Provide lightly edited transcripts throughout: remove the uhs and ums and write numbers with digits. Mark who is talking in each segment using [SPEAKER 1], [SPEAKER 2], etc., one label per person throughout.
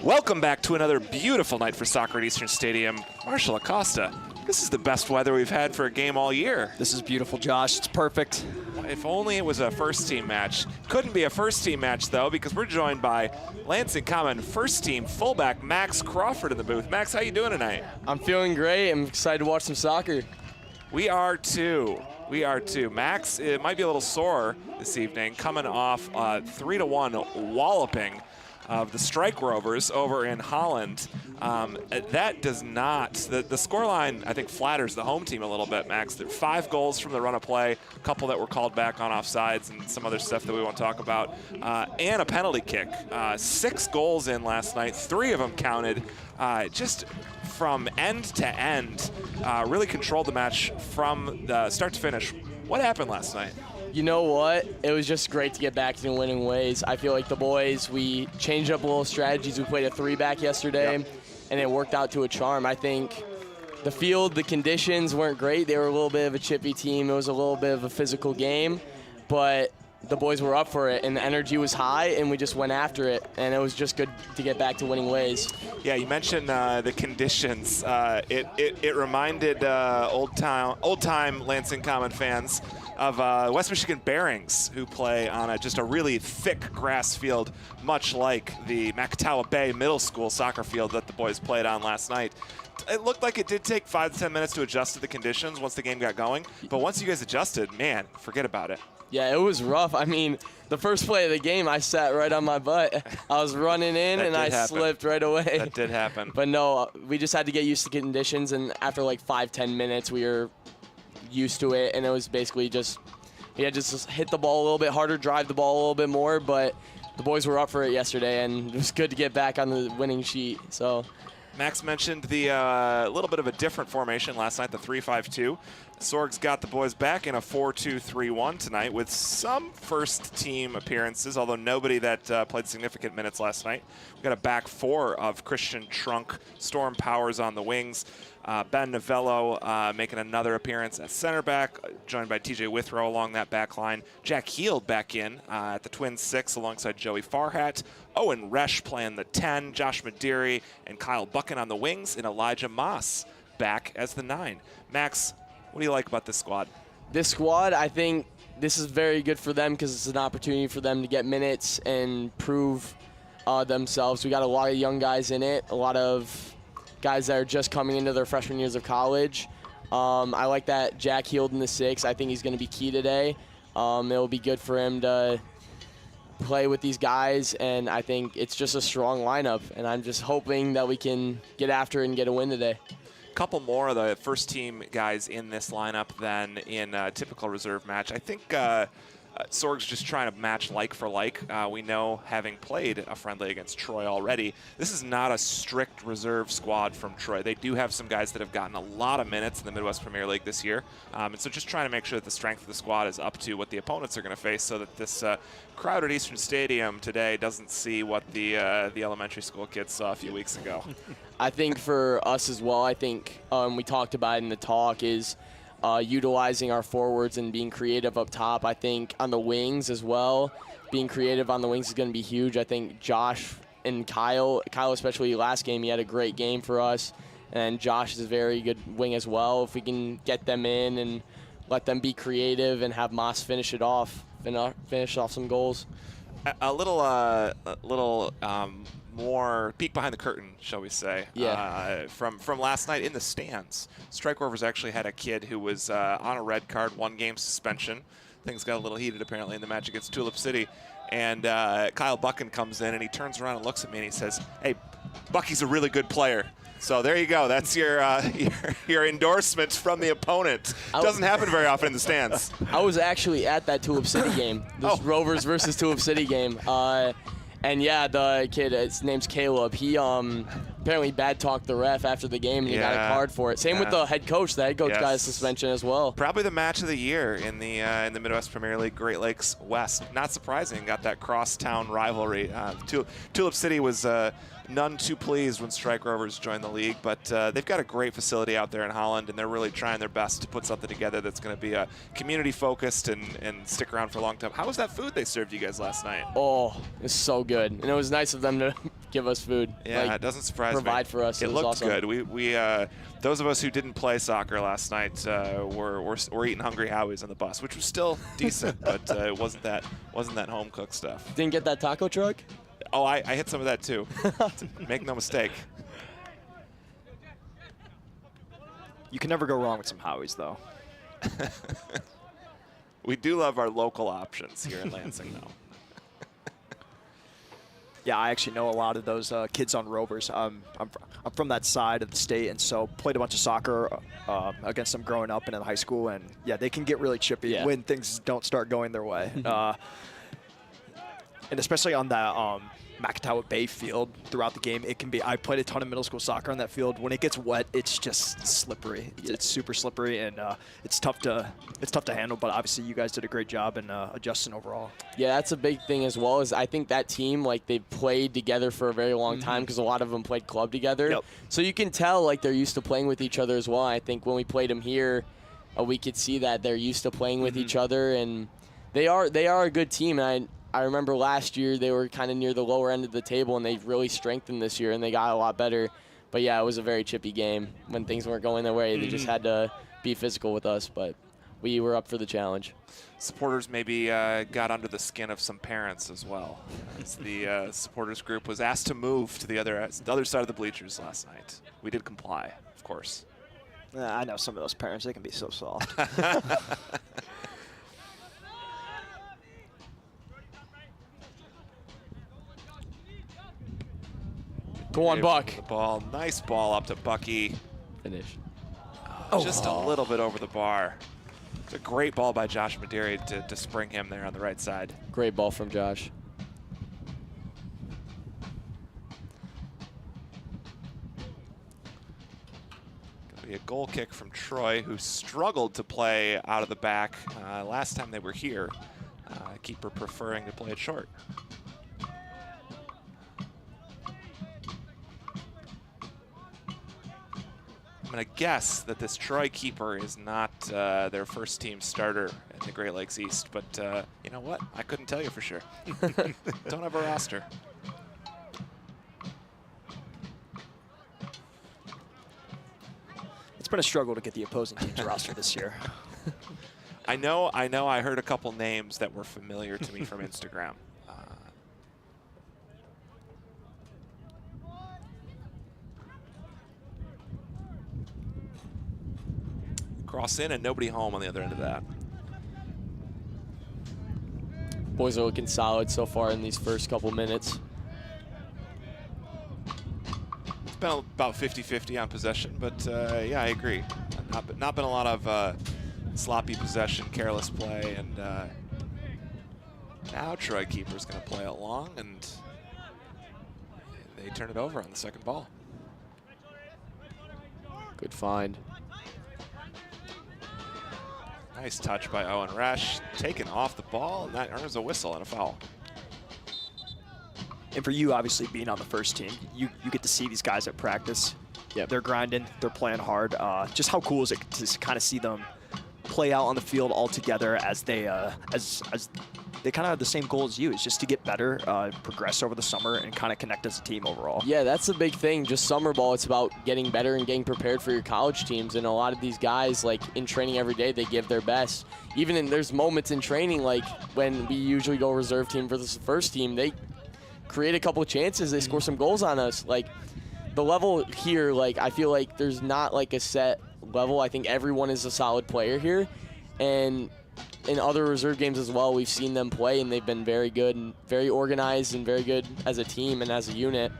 [SPEAKER 1] Welcome back to another beautiful night for soccer at Eastern Stadium. Marshall Acosta, this is the best weather we've had for a game all year.
[SPEAKER 2] This is beautiful, Josh. It's perfect.
[SPEAKER 1] If only it was a first-team match. Couldn't be a first-team match, though, because we're joined by Lansing Common first-team fullback Max Crawford in the booth. Max, how you doing tonight?
[SPEAKER 2] I'm feeling great. I'm excited to watch some soccer.
[SPEAKER 1] We are too. We are too. Max, it might be a little sore this evening, coming off a 3-1 walloping of the Strike Rovers over in Holland. That does not, the scoreline, I think, flatters the home team a little bit, Max. There are 5 goals from the run of play, a couple that were called back on offsides and some other stuff that we won't talk about, and a penalty kick. 6 goals in last night, 3 of them counted. Just from end to end, really controlled the match from the start to finish. What happened last night?
[SPEAKER 2] You know what? It was just great to get back to winning ways. I feel like the boys, we changed up a little strategies. We played a 3-back yesterday, and it worked out to a charm. I think the field, the conditions weren't great. They were a little bit of a chippy team. It was a little bit of a physical game, but the boys were up for it, and the energy was high, and we just went after it, and it was just good to get back to winning ways.
[SPEAKER 1] Yeah, you mentioned the conditions. It reminded old-time Lansing Common fans of West Michigan Bearings, who play on just a really thick grass field, much like the Macatawa Bay Middle School soccer field that the boys played on last night. It looked like it did take 5 to 10 minutes to adjust to the conditions once the game got going, but once you guys adjusted, man, forget about it.
[SPEAKER 2] Yeah, it was rough. I mean, the first play of the game, I sat right on my butt. I was running in, and I slipped right away.
[SPEAKER 1] That did happen.
[SPEAKER 2] But no, we just had to get used to conditions, and after like 5-10 minutes, we were used to it, and it was basically just, just hit the ball a little bit harder, drive the ball a little bit more, but the boys were up for it yesterday, and it was good to get back on the winning sheet. So
[SPEAKER 1] Max mentioned the little bit of a different formation last night, the 3-5-2. Sorg's got the boys back in a 4-2-3-1 tonight with some first-team appearances, although nobody that played significant minutes last night. We've got a back 4 of Christian Trunk, Storm Powers on the wings, Ben Novello making another appearance at center back, joined by TJ Withrow along that back line. Jack Heald back in at the twin 6 alongside Joey Farhat. Owen Resch playing the 10, Josh Madiri and Kyle Buchan on the wings, and Elijah Moss back as the 9. Max, what do you like about this squad?
[SPEAKER 2] This squad, I think this is very good for them because it's an opportunity for them to get minutes and prove themselves. We got a lot of young guys in it, a lot of guys that are just coming into their freshman years of college. I like that Jack Heald in the 6. I think he's going to be key today. It'll be good for him to play with these guys, and I think it's just a strong lineup, and I'm just hoping that we can get after it and get a win today.
[SPEAKER 1] Couple more of the first team guys in this lineup than in a typical reserve match. I think Sorg's just trying to match like for like. We know, having played a friendly against Troy already, this is not a strict reserve squad from Troy. They do have some guys that have gotten a lot of minutes in the Midwest Premier League this year. And so just trying to make sure that the strength of the squad is up to what the opponents are going to face so that this crowd at Eastern Stadium today doesn't see what the elementary school kids saw a few weeks ago.
[SPEAKER 2] I think for us as well, I think we talked about in the talk is utilizing our forwards and being creative up top. I think on the wings as well, being creative on the wings is going to be huge. I think Josh and Kyle especially last game, he had a great game for us. And Josh is a very good wing as well. If we can get them in and let them be creative and have Moss finish it off, finish off some goals.
[SPEAKER 1] A little more peek behind the curtain, shall we say, from last night in the stands. Strike Rovers actually had a kid who was on a red card, 1-game suspension. Things got a little heated apparently in the match against Tulip City. And Kyle Buchan comes in and he turns around and looks at me and he says, "Hey, Bucky's a really good player." So there you go. That's your your endorsement from the opponent. Doesn't happen very often in the stands.
[SPEAKER 2] I was actually at that Tulip City game, this Rovers versus Tulip City game. And yeah, the kid, his name's Caleb. He apparently bad talked the ref after the game, and he got a card for it. Same with the head coach. The head coach got a suspension as well.
[SPEAKER 1] Probably the match of the year in the Midwest Premier League, Great Lakes West. Not surprising, got that cross-town rivalry. Tulip City was none too pleased when Strike Rovers joined the league, but they've got a great facility out there in Holland, and they're really trying their best to put something together that's going to be community-focused and stick around for a long time. How was that food they served you guys last night?
[SPEAKER 2] Oh, it was so good, and it was nice of them to give us food.
[SPEAKER 1] Yeah,
[SPEAKER 2] like,
[SPEAKER 1] it doesn't surprise me.
[SPEAKER 2] Provide for us.
[SPEAKER 1] It looked
[SPEAKER 2] awesome.
[SPEAKER 1] good. We those of us who didn't play soccer last night were eating Hungry Howie's on the bus, which was still decent, but it wasn't that home cooked stuff.
[SPEAKER 2] Didn't get that taco truck?
[SPEAKER 1] Oh, I hit some of that too. Make no mistake.
[SPEAKER 3] You can never go wrong with some Howie's, though.
[SPEAKER 1] We do love our local options here in Lansing, though.
[SPEAKER 3] Yeah, I actually know a lot of those kids on Rovers. I'm from that side of the state, and so played a bunch of soccer against them growing up and in high school. And yeah, they can get really chippy when things don't start going their way. And especially on that Macatawa Bay field throughout the game, it can be. I played a ton of middle school soccer on that field. When it gets wet, it's just slippery. It's super slippery, and it's tough to handle. But obviously, you guys did a great job in adjusting overall.
[SPEAKER 2] Yeah, that's a big thing as well. Is I think that team, like, they've played together for a very long time because a lot of them played club together.
[SPEAKER 3] Yep.
[SPEAKER 2] So you can tell like they're used to playing with each other as well. I think when we played them here, we could see that they're used to playing with each other, and they are a good team. And I remember last year they were kind of near the lower end of the table, and they really strengthened this year, and they got a lot better. But, yeah, it was a very chippy game. When things weren't going their way, they just had to be physical with us, but we were up for the challenge.
[SPEAKER 1] Supporters maybe got under the skin of some parents as well, as the supporters group was asked to move to the other side of the bleachers last night. We did comply, of course.
[SPEAKER 3] I know some of those parents, they can be so soft.
[SPEAKER 2] Go on, Buck.
[SPEAKER 1] The ball, nice ball up to Bucky.
[SPEAKER 2] Finish.
[SPEAKER 1] Just a little bit over the bar. It's a great ball by Josh Maderi to spring him there on the right side.
[SPEAKER 2] Great ball from Josh.
[SPEAKER 1] Gonna be a goal kick from Troy, who struggled to play out of the back last time they were here. Keeper preferring to play it short. I'm going to guess that this Troy keeper is not their first team starter in the Great Lakes East, but you know what? I couldn't tell you for sure. Don't have a roster.
[SPEAKER 3] It's been a struggle to get the opposing team's roster this year.
[SPEAKER 1] I know. I heard a couple names that were familiar to me from Instagram. Cross in and nobody home on the other end of that.
[SPEAKER 2] Boys are looking solid so far in these first couple minutes.
[SPEAKER 1] It's been about 50-50 on possession, but yeah, I agree. Not been a lot of sloppy possession, careless play, and now Troy keeper's going to play it long, and they turn it over on the second ball.
[SPEAKER 2] Good find.
[SPEAKER 1] Nice touch by Owen Resch, taken off the ball, and that earns a whistle and a foul.
[SPEAKER 3] And for you, obviously, being on the first team, you get to see these guys at practice. Yeah, they're grinding, they're playing hard. Just how cool is it to kind of see them play out on the field all together as they as they kind of have the same goal as you, is just to get better, progress over the summer, and kind of connect as a team overall.
[SPEAKER 2] Yeah, that's the big thing. Just summer ball, it's about getting better and getting prepared for your college teams. And a lot of these guys, like in training every day, they give their best. Even there's moments in training, like when we usually go reserve team versus the first team, they create a couple of chances, they score some goals on us. Like the level here, like I feel like there's not like a set level. I think everyone is a solid player here, and in other reserve games as well, we've seen them play, and they've been very good and very organized and very good as a team and as a unit.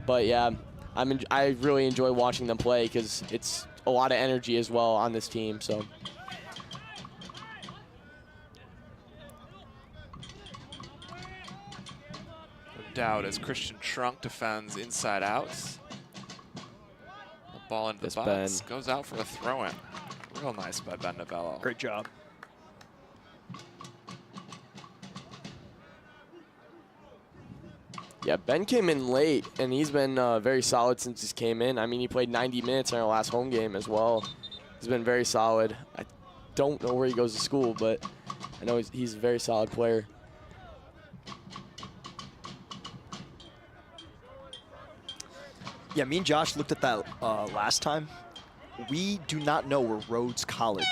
[SPEAKER 2] But yeah, I really enjoy watching them play because it's a lot of energy as well on this team. So.
[SPEAKER 1] No doubt as Christian Trunk defends inside out. The ball into the box goes out for a throw-in. Real nice by Ben Novello.
[SPEAKER 3] Great job.
[SPEAKER 2] Yeah, Ben came in late, and he's been very solid since he came in. I mean, he played 90 minutes in our last home game as well. He's been very solid. I don't know where he goes to school, but I know he's a very solid player.
[SPEAKER 3] Yeah, me and Josh looked at that last time. We do not know where Rhodes College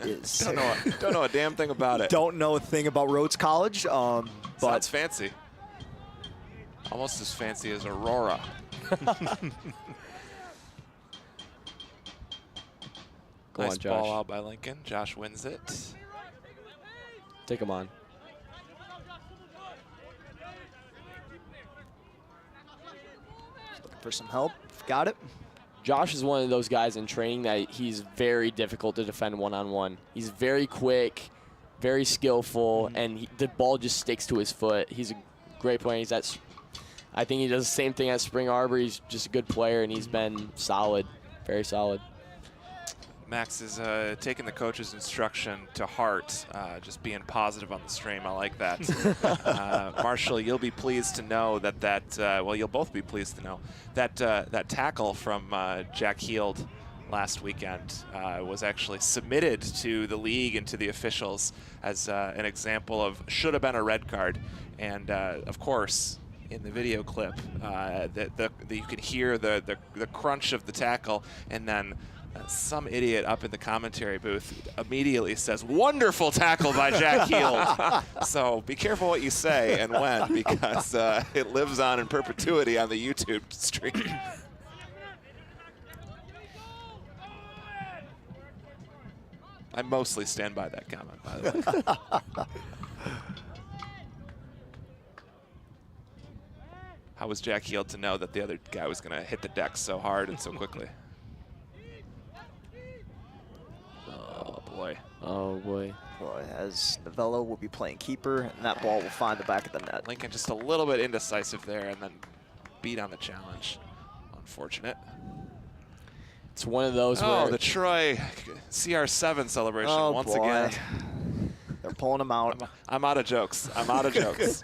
[SPEAKER 3] is.
[SPEAKER 1] Don't know a damn thing about it.
[SPEAKER 3] Don't know a thing about Rhodes College.
[SPEAKER 1] But sounds fancy. Almost as fancy as Aurora. Nice ball out by Lincoln. Josh wins it.
[SPEAKER 2] Take him on.
[SPEAKER 3] Looking for some help. Got it.
[SPEAKER 2] Josh is one of those guys in training that he's very difficult to defend one-on-one. He's very quick, very skillful, and the ball just sticks to his foot. He's a great player. I think he does the same thing at Spring Arbor. He's just a good player, and he's been solid, very solid.
[SPEAKER 1] Max is taking the coach's instruction to heart, just being positive on the stream. I like that. Marshall, you'll be pleased to know well, you'll both be pleased to know that that tackle from Jack Heald last weekend was actually submitted to the league and to the officials as an example of should have been a red card. And of course, in the video clip, you could hear the crunch of the tackle, and then some idiot up in the commentary booth immediately says, "Wonderful tackle by Jack Heald." So be careful what you say and when, because it lives on in perpetuity on the YouTube stream. I mostly stand by that comment, by the way. How was Jack Heald to know that the other guy was going to hit the deck so hard and so quickly?
[SPEAKER 3] Oh, boy.
[SPEAKER 2] Oh, boy.
[SPEAKER 3] Boy, as Novello will be playing keeper, and that ball will find the back of the net.
[SPEAKER 1] Lincoln just a little bit indecisive there and then beat on the challenge. Unfortunate.
[SPEAKER 2] It's one of those where...
[SPEAKER 1] the Troy CR7 celebration once again.
[SPEAKER 3] They're pulling him out.
[SPEAKER 1] I'm out of jokes. I'm out of jokes.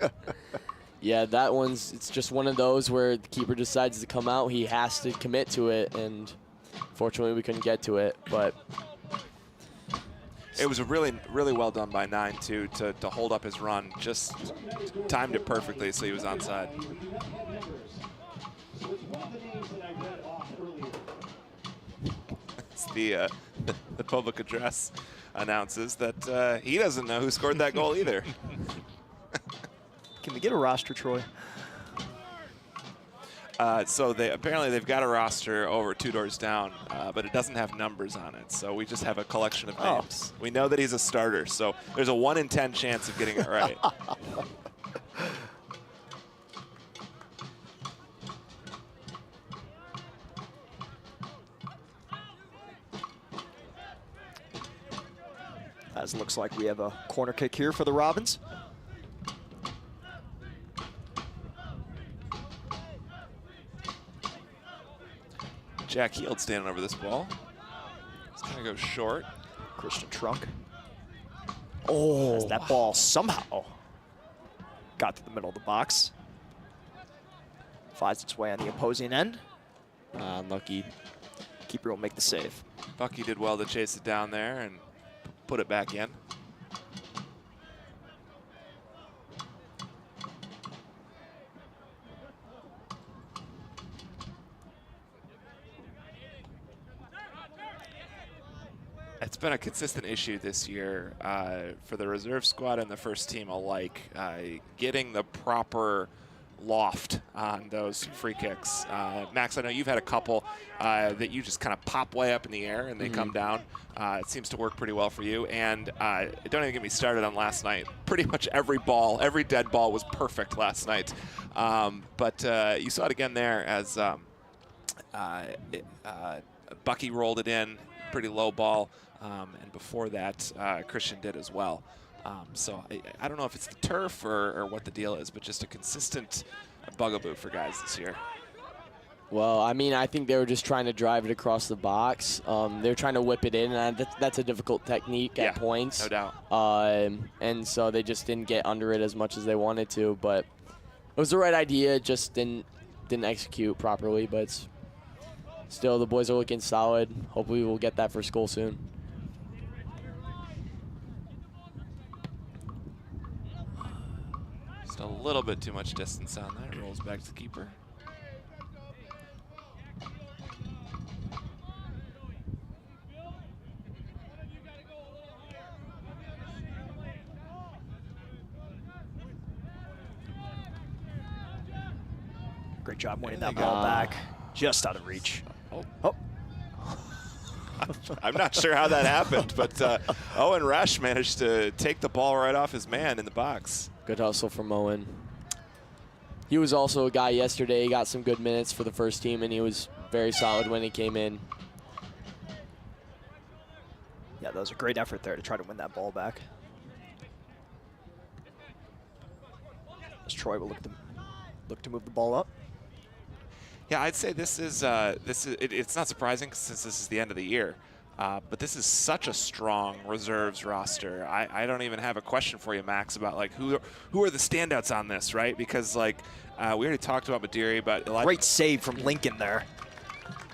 [SPEAKER 2] Yeah, that one's, it's just one of those where the keeper decides to come out. He has to commit to it, and fortunately we couldn't get to it, but...
[SPEAKER 1] It was a really, really well done by 9, too, to hold up his run. Just timed it perfectly, so he was onside. It's the public address announces that he doesn't know who scored that goal either.
[SPEAKER 3] Can we get a roster, Troy?
[SPEAKER 1] So apparently they've got a roster over 2 doors down, but it doesn't have numbers on it. So we just have a collection of names. We know that he's a starter, so there's a 1 in 10 chance of getting it right.
[SPEAKER 3] As it looks like we have a corner kick here for the Robins.
[SPEAKER 1] Jack Heald standing over this ball. It's going to go short.
[SPEAKER 3] Christian Trunk. Oh, as that ball somehow got to the middle of the box. Finds its way on the opposing end.
[SPEAKER 2] Unlucky.
[SPEAKER 3] Keeper will make the save.
[SPEAKER 1] Bucky did well to chase it down there and put it back in. It's been a consistent issue this year for the reserve squad and the first team alike, getting the proper loft on those free kicks. Max, I know you've had a couple that you just kind of pop way up in the air and they come down. It seems to work pretty well for you. And don't even get me started on last night. Pretty much every ball, every dead ball was perfect last night. But you saw it again there as Bucky rolled it in, pretty low ball, and before that, Christian did as well. So I don't know if it's the turf or what the deal is, but just a consistent bugaboo for guys this year.
[SPEAKER 2] Well, I mean, I think they were just trying to drive it across the box. They were trying to whip it in, and that's a difficult technique at points.
[SPEAKER 1] No doubt.
[SPEAKER 2] And so they just didn't get under it as much as they wanted to. But it was the right idea, just didn't execute properly. But still, the boys are looking solid. Hopefully we'll get that first goal soon.
[SPEAKER 1] Just a little bit too much distance on that. Rolls back to the keeper.
[SPEAKER 3] Great job winning that ball back. Just out of reach. Oh.
[SPEAKER 1] I'm not sure how that happened, but Owen Resch managed to take the ball right off his man in the box.
[SPEAKER 2] Good hustle from Owen. He was also a guy yesterday. He got some good minutes for the first team, and he was very solid when he came in.
[SPEAKER 3] Yeah, that was a great effort there to try to win that ball back. As Troy will look to move the ball up.
[SPEAKER 1] Yeah, I'd say it's not surprising since this is the end of the year, but this is such a strong reserves roster. I don't even have a question for you, Max, about like who are the standouts on this, right? Because like we already talked about Madiri, but
[SPEAKER 3] great save from Lincoln there.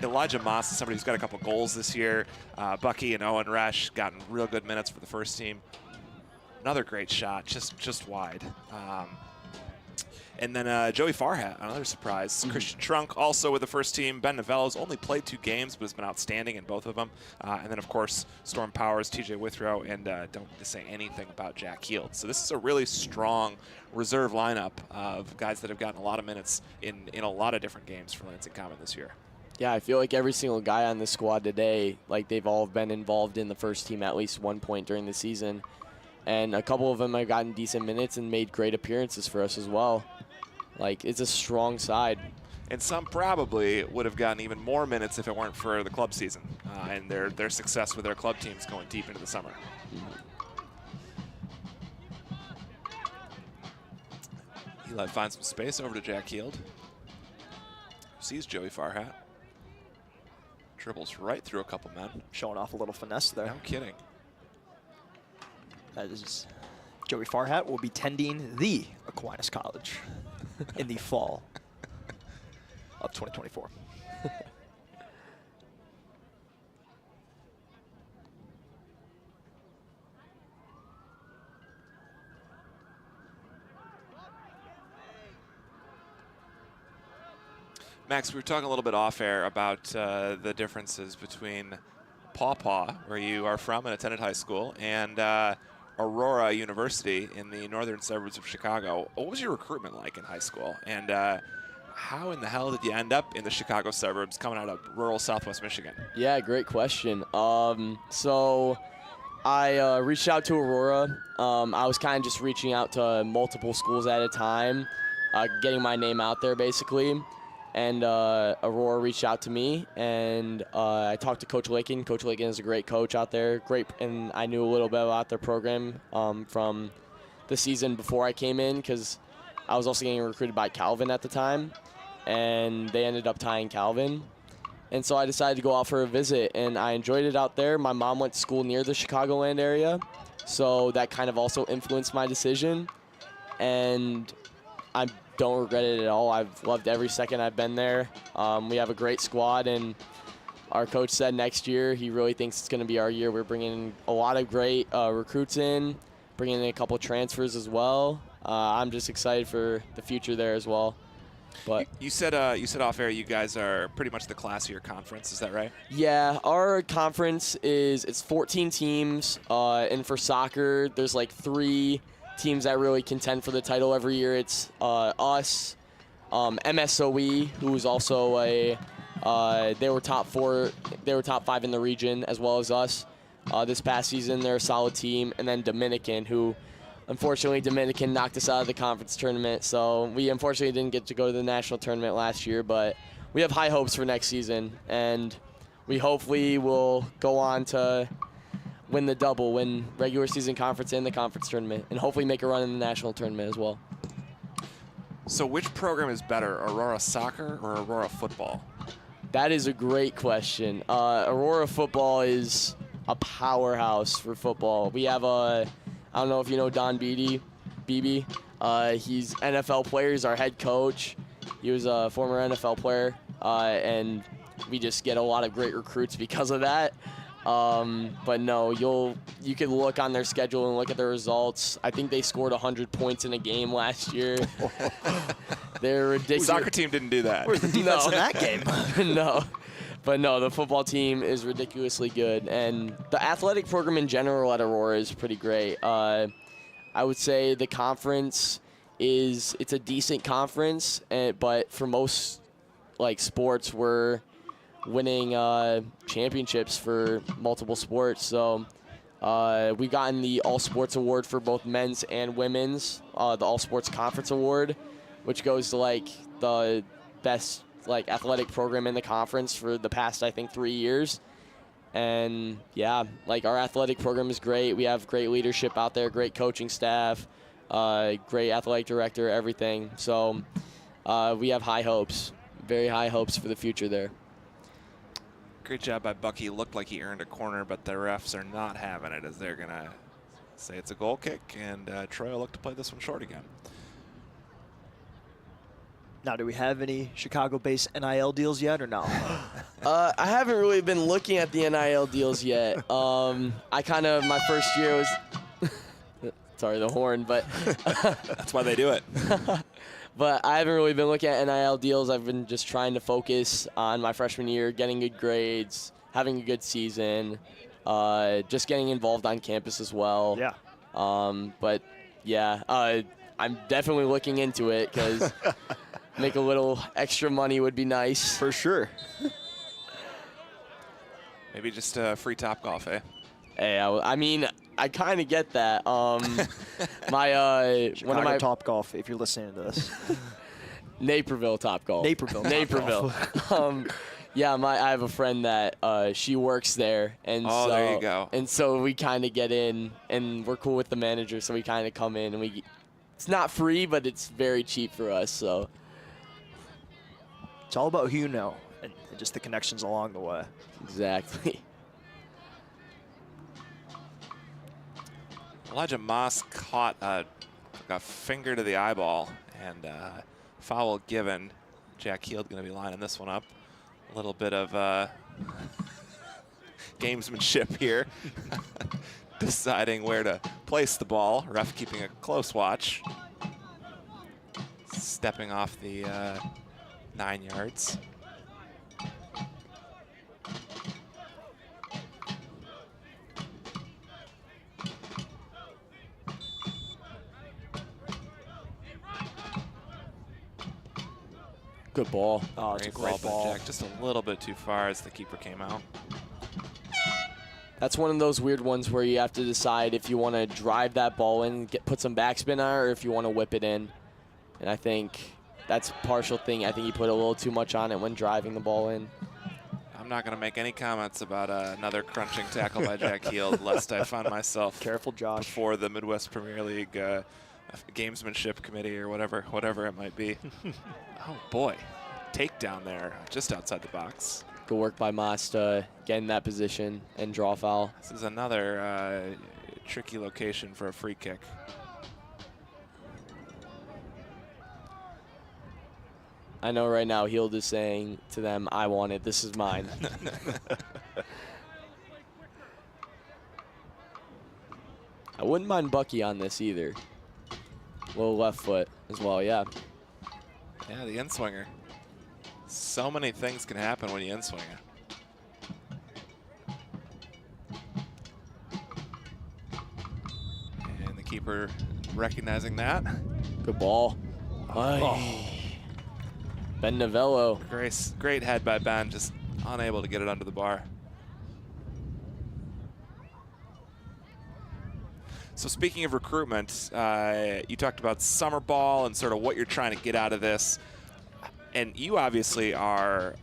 [SPEAKER 1] Elijah Moss is somebody who's got a couple goals this year. Bucky and Owen Resch gotten real good minutes for the first team. Another great shot, just wide. And then Joey Farhat, another surprise. Christian Trunk also with the first team. Ben Novello's only played 2 games, but has been outstanding in both of them. And then, of course, Storm Powers, TJ Withrow, and don't need to say anything about Jack Heald. So this is a really strong reserve lineup of guys that have gotten a lot of minutes in a lot of different games for Lansing Common this year.
[SPEAKER 2] Yeah, I feel like every single guy on this squad today, like they've all been involved in the first team at least one point during the season. And a couple of them have gotten decent minutes and made great appearances for us as well. Like, it's a strong side.
[SPEAKER 1] And some probably would have gotten even more minutes if it weren't for the club season and their success with their club teams going deep into the summer. Eli finds some space over to Jack Heald. Sees Joey Farhat. Dribbles right through a couple men.
[SPEAKER 3] Showing off a little finesse there.
[SPEAKER 1] No kidding.
[SPEAKER 3] That is Joey Farhat will be tending the Aquinas College in the fall of 2024.
[SPEAKER 1] Max, we were talking a little bit off air about the differences between Paw Paw, where you are from and attended high school, and Aurora University in the northern suburbs of Chicago. What was your recruitment like in high school? And how in the hell did you end up in the Chicago suburbs coming out of rural Southwest Michigan?
[SPEAKER 2] Yeah, great question. So I reached out to Aurora. I was kind of just reaching out to multiple schools at a time, getting my name out there basically. And Aurora reached out to me, and I talked to Coach Lakin. Coach Lakin is a great coach out there, and I knew a little bit about their program from the season before I came in because I was also getting recruited by Calvin at the time, and they ended up tying Calvin. And so I decided to go out for a visit, and I enjoyed it out there. My mom went to school near the Chicagoland area, so that kind of also influenced my decision. And I don't regret it at all. I've loved every second I've been there. We have a great squad, and our coach said next year he really thinks it's going to be our year. We're bringing a lot of great recruits in, bringing in a couple transfers as well. I'm just excited for the future there as well. But
[SPEAKER 1] you said off air you guys are pretty much the classier conference. Is that right?
[SPEAKER 2] Yeah, our conference it's 14 teams, and for soccer there's like 3 teams that really contend for the title every year. It's us, MSOE, who is also they were top 5 in the region, as well as us. This past season, they're a solid team, and then Dominican, who unfortunately knocked us out of the conference tournament, so we unfortunately didn't get to go to the national tournament last year, but we have high hopes for next season, and we hopefully will go on to win the double, win regular season conference and the conference tournament, and hopefully make a run in the national tournament as well.
[SPEAKER 1] So which program is better, Aurora soccer or Aurora football?
[SPEAKER 2] That is a great question. Aurora football is a powerhouse for football. We have I don't know if you know Don Beebe. He's NFL player. He's our head coach. He was a former NFL player, and we just get a lot of great recruits because of that. But no, you could look on their schedule and look at their results. I think they scored 100 points in a game last year. They're ridiculous.
[SPEAKER 1] The soccer team didn't do that.
[SPEAKER 3] Where's the defense in that game?
[SPEAKER 2] No. But no, the football team is ridiculously good. And the athletic program in general at Aurora is pretty great. I would say the conference it's a decent conference, but for most sports, we're winning championships for multiple sports. So we've gotten the All Sports Award for both men's and women's, the All Sports Conference Award, which goes to the best athletic program in the conference for the past, I think, 3 years. And yeah, our athletic program is great. We have great leadership out there, great coaching staff, great athletic director, everything. So we have high hopes, very high hopes for the future there.
[SPEAKER 1] Great job by Bucky. Looked like he earned a corner, but the refs are not having it as they're going to say it's a goal kick, and Troy will look to play this one short again.
[SPEAKER 3] Now, do we have any Chicago-based NIL deals yet or no?
[SPEAKER 2] I haven't really been looking at the NIL deals yet. My first year was, sorry, the horn, but.
[SPEAKER 1] That's why they do it.
[SPEAKER 2] But I haven't really been looking at NIL deals. I've been just trying to focus on my freshman year, getting good grades, having a good season, just getting involved on campus as well.
[SPEAKER 3] Yeah.
[SPEAKER 2] But yeah, I'm definitely looking into it because make a little extra money would be nice.
[SPEAKER 3] For sure.
[SPEAKER 1] Maybe just free Topgolf, eh?
[SPEAKER 2] Hey, I kind of get that. One of my
[SPEAKER 3] Topgolf, if you're listening to this.
[SPEAKER 2] Naperville Topgolf.
[SPEAKER 3] Naperville.
[SPEAKER 2] Yeah, I have a friend that she works there, and
[SPEAKER 1] there you go.
[SPEAKER 2] And so we kind of get in, and we're cool with the manager, so we kind of come in, and it's not free, but it's very cheap for us. So
[SPEAKER 3] it's all about who you know and just the connections along the way.
[SPEAKER 2] Exactly.
[SPEAKER 1] Elijah Moss caught a finger to the eyeball, and foul given. Jack Heald going to be lining this one up. A little bit of gamesmanship here. Deciding where to place the ball. Ref keeping a close watch. Stepping off the 9 yards.
[SPEAKER 2] Good ball.
[SPEAKER 3] Oh, it's a great ball.
[SPEAKER 1] Jack, just a little bit too far as the keeper came out.
[SPEAKER 2] That's one of those weird ones where you have to decide if you want to drive that ball in, put some backspin on it, or if you want to whip it in. And I think that's a partial thing. I think he put a little too much on it when driving the ball in.
[SPEAKER 1] I'm not going to make any comments about another crunching tackle by Jack Heald, lest I find myself
[SPEAKER 3] careful, Josh,
[SPEAKER 1] before the Midwest Premier League gamesmanship committee or whatever it might be. Oh boy, takedown there, just outside the box.
[SPEAKER 2] Good work by Moss to get in that position and draw a foul.
[SPEAKER 1] This is another tricky location for a free kick.
[SPEAKER 2] I know right now Heald is saying to them, I want it, this is mine. I wouldn't mind Bucky on this either. Little left foot as well, yeah.
[SPEAKER 1] Yeah, the in-swinger. So many things can happen when you in-swing it. And the keeper recognizing that.
[SPEAKER 2] Good ball. Ben Novello.
[SPEAKER 1] Great head by Ben, just unable to get it under the bar. So speaking of recruitment, you talked about summer ball and sort of what you're trying to get out of this. and you obviously are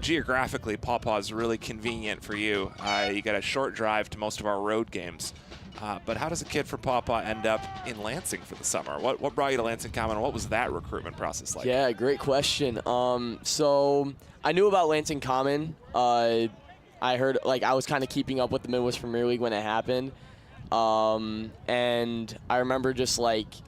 [SPEAKER 1] geographically, Paw Paw is really convenient for you. You got a short drive to most of our road games. But how does a kid from Paw Paw end up in Lansing for the summer? What brought you to Lansing Common, and what was that recruitment process like?
[SPEAKER 2] Yeah, great question. So I knew about Lansing Common. I heard, I was kind of keeping up with the Midwest Premier League when it happened. And I remember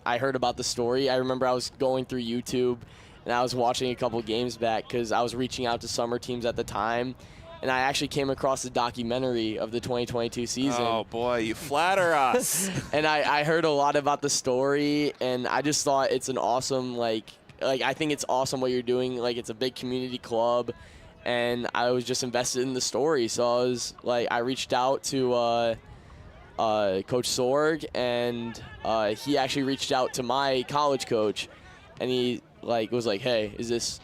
[SPEAKER 2] I heard about the story. I remember I was going through YouTube, and I was watching a couple games back because I was reaching out to summer teams at the time. And I actually came across the documentary of the 2022 season.
[SPEAKER 1] Oh, boy, you flatter us.
[SPEAKER 2] And I heard a lot about the story, and I just thought it's an awesome, I think it's awesome what you're doing. It's a big community club, and I was just invested in the story. So I reached out to Coach Sorg, and he actually reached out to my college coach, and he was like, hey, is this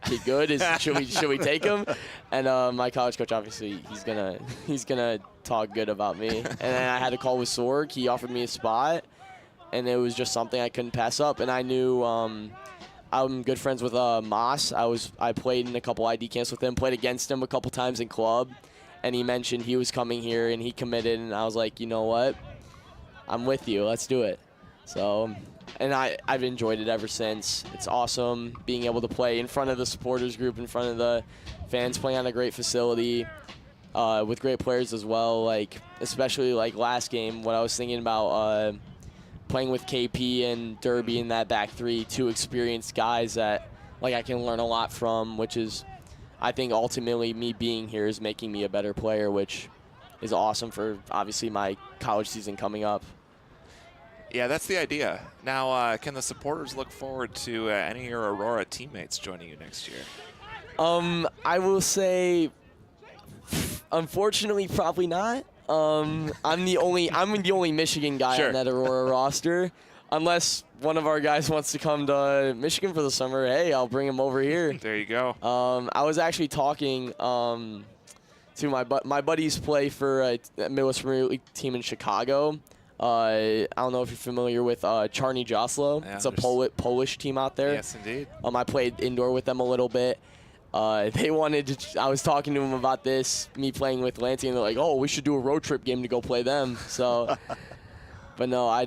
[SPEAKER 2] kid good? Should we take him? And my college coach, obviously, he's gonna talk good about me. And then I had a call with Sorg. He offered me a spot, and it was just something I couldn't pass up. And I knew I'm good friends with Moss. I played in a couple ID camps with him, played against him a couple times in club, and he mentioned he was coming here and he committed, and I was like, you know what? I'm with you. Let's do it. So. And I've enjoyed it ever since. It's awesome being able to play in front of the supporters group, in front of the fans, playing on a great facility with great players as well. Especially last game, what I was thinking about playing with KP and Derby in that back three, two experienced guys that I can learn a lot from, which is, I think ultimately me being here is making me a better player, which is awesome for obviously my college season coming up.
[SPEAKER 1] Yeah, that's the idea. Now, can the supporters look forward to any of your Aurora teammates joining you next year?
[SPEAKER 2] I will say, unfortunately, probably not. I'm the only Michigan guy on that Aurora roster. Unless one of our guys wants to come to Michigan for the summer, hey, I'll bring him over here.
[SPEAKER 1] There you go.
[SPEAKER 2] I was actually talking to my buddies play for a Midwest Premier League team in Chicago. I don't know if you're familiar with Czarny Joslo.
[SPEAKER 1] Yeah,
[SPEAKER 2] it's a Polish team out there.
[SPEAKER 1] Yes, indeed.
[SPEAKER 2] I played indoor with them a little bit. They wanted to, I was talking to them about this, me playing with Lansing, and they're like, oh, we should do a road trip game to go play them. So, but no,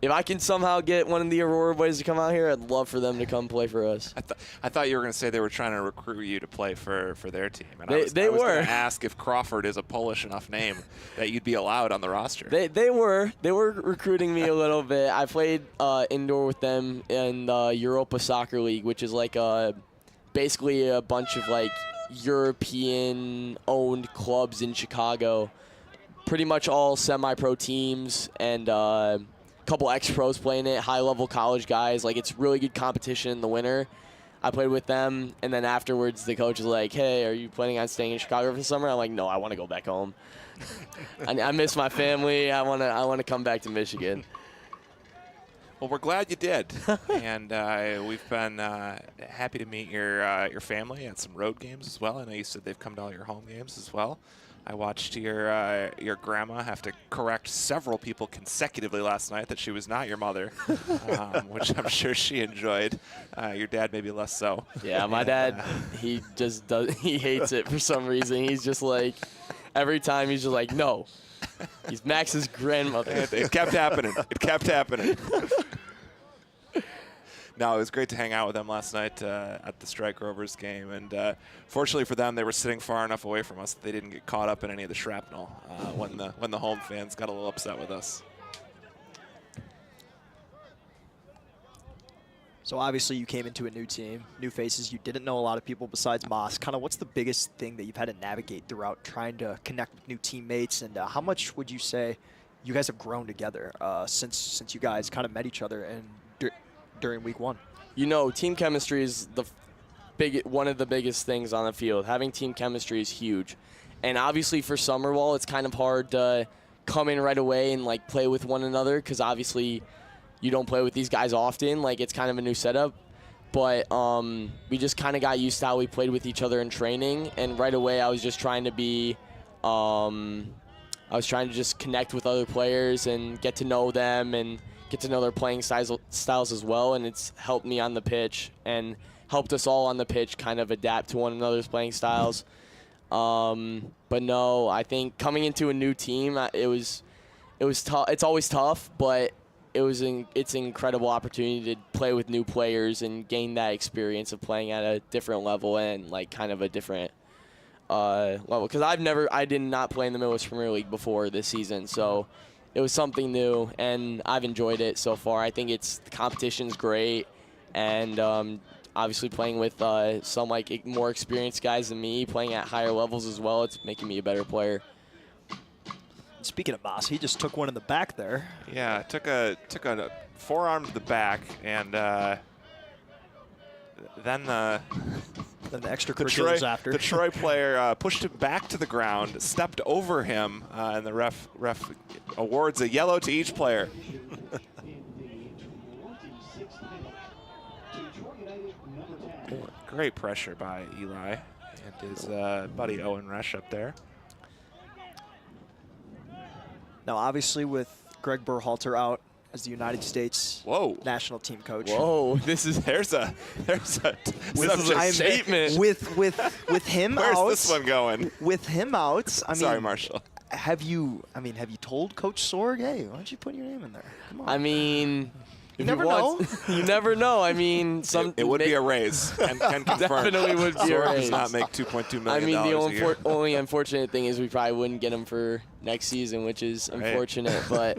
[SPEAKER 2] if I can somehow get one of the Aurora boys to come out here, I'd love for them to come play for us.
[SPEAKER 1] I thought you were going to say they were trying to recruit you to play for their team. And
[SPEAKER 2] they
[SPEAKER 1] I was
[SPEAKER 2] were
[SPEAKER 1] going to ask if Crawford is a Polish enough name that you'd be allowed on the roster.
[SPEAKER 2] They were recruiting me a little bit. I played indoor with them in the Europa Soccer League, which is basically a bunch of European-owned clubs in Chicago. Pretty much all semi-pro teams and couple ex-pros playing it, high-level college guys. It's really good competition in the winter. I played with them, and then afterwards the coach was like, hey, are you planning on staying in Chicago for the summer? I'm like, no, I want to go back home. I miss my family. I want to come back to Michigan.
[SPEAKER 1] Well, we're glad you did, and we've been happy to meet your family at some road games as well. I know you said they've come to all your home games as well. I watched your grandma have to correct several people consecutively last night that she was not your mother, which I'm sure she enjoyed. Your dad maybe less so.
[SPEAKER 2] Yeah, my dad, he hates it for some reason. He's just every time he's just no. He's Max's grandmother.
[SPEAKER 1] It kept happening. It kept happening. No, it was great to hang out with them last night at the Strike Rovers game. And fortunately for them, they were sitting far enough away from us that they didn't get caught up in any of the shrapnel when the home fans got a little upset with us.
[SPEAKER 3] So obviously you came into a new team, new faces. You didn't know a lot of people besides Moss. Kind of what's the biggest thing that you've had to navigate throughout trying to connect with new teammates? And how much would you say you guys have grown together since you guys kind of met each other and during week one?
[SPEAKER 2] Team chemistry is one of the biggest things on the field. Having team chemistry is huge. And obviously for summer ball, it's kind of hard to come in right away and play with one another because obviously you don't play with these guys often. It's kind of a new setup. But we just kind of got used to how we played with each other in training. And right away I was just trying to just connect with other players and get to know them and get to know their playing styles as well, and it's helped me on the pitch and helped us all on the pitch kind of adapt to one another's playing styles. But no, I think coming into a new team, it was tough. It's always tough, but it's an incredible opportunity to play with new players and gain that experience of playing at a different level and like kind of a different level. Because I did not play in the Midwest Premier League before this season, so it was something new, and I've enjoyed it so far. I think the competition's great, and obviously playing with some like more experienced guys than me, playing at higher levels as well, it's making me a better player.
[SPEAKER 3] Speaking of Moss, he just took one in the back there.
[SPEAKER 1] Yeah, took a forearm to the back, and then the
[SPEAKER 3] extracurriculars after.
[SPEAKER 1] The Troy player pushed him back to the ground, stepped over him, and the ref awards a yellow to each player. Great pressure by Eli and his buddy Owen Resch up there.
[SPEAKER 3] Now, obviously, with Greg Berhalter out as the United States national team coach.
[SPEAKER 2] Whoa, there's a statement.
[SPEAKER 3] With him
[SPEAKER 1] Where's
[SPEAKER 3] out.
[SPEAKER 1] Where's this one going?
[SPEAKER 3] With him out, I mean.
[SPEAKER 1] Sorry, Marshall.
[SPEAKER 3] Have you told Coach Sorg, hey, why don't you put your name in there? Come on.
[SPEAKER 2] I mean,
[SPEAKER 3] you never know.
[SPEAKER 2] You never know. I mean,
[SPEAKER 1] it would be a raise. Can confirm.
[SPEAKER 2] Definitely would be a
[SPEAKER 1] Sorg
[SPEAKER 2] raise.
[SPEAKER 1] does not make $2.2 million.
[SPEAKER 2] I mean,
[SPEAKER 1] the
[SPEAKER 2] only unfortunate thing is we probably wouldn't get him for next season, which is unfortunate. But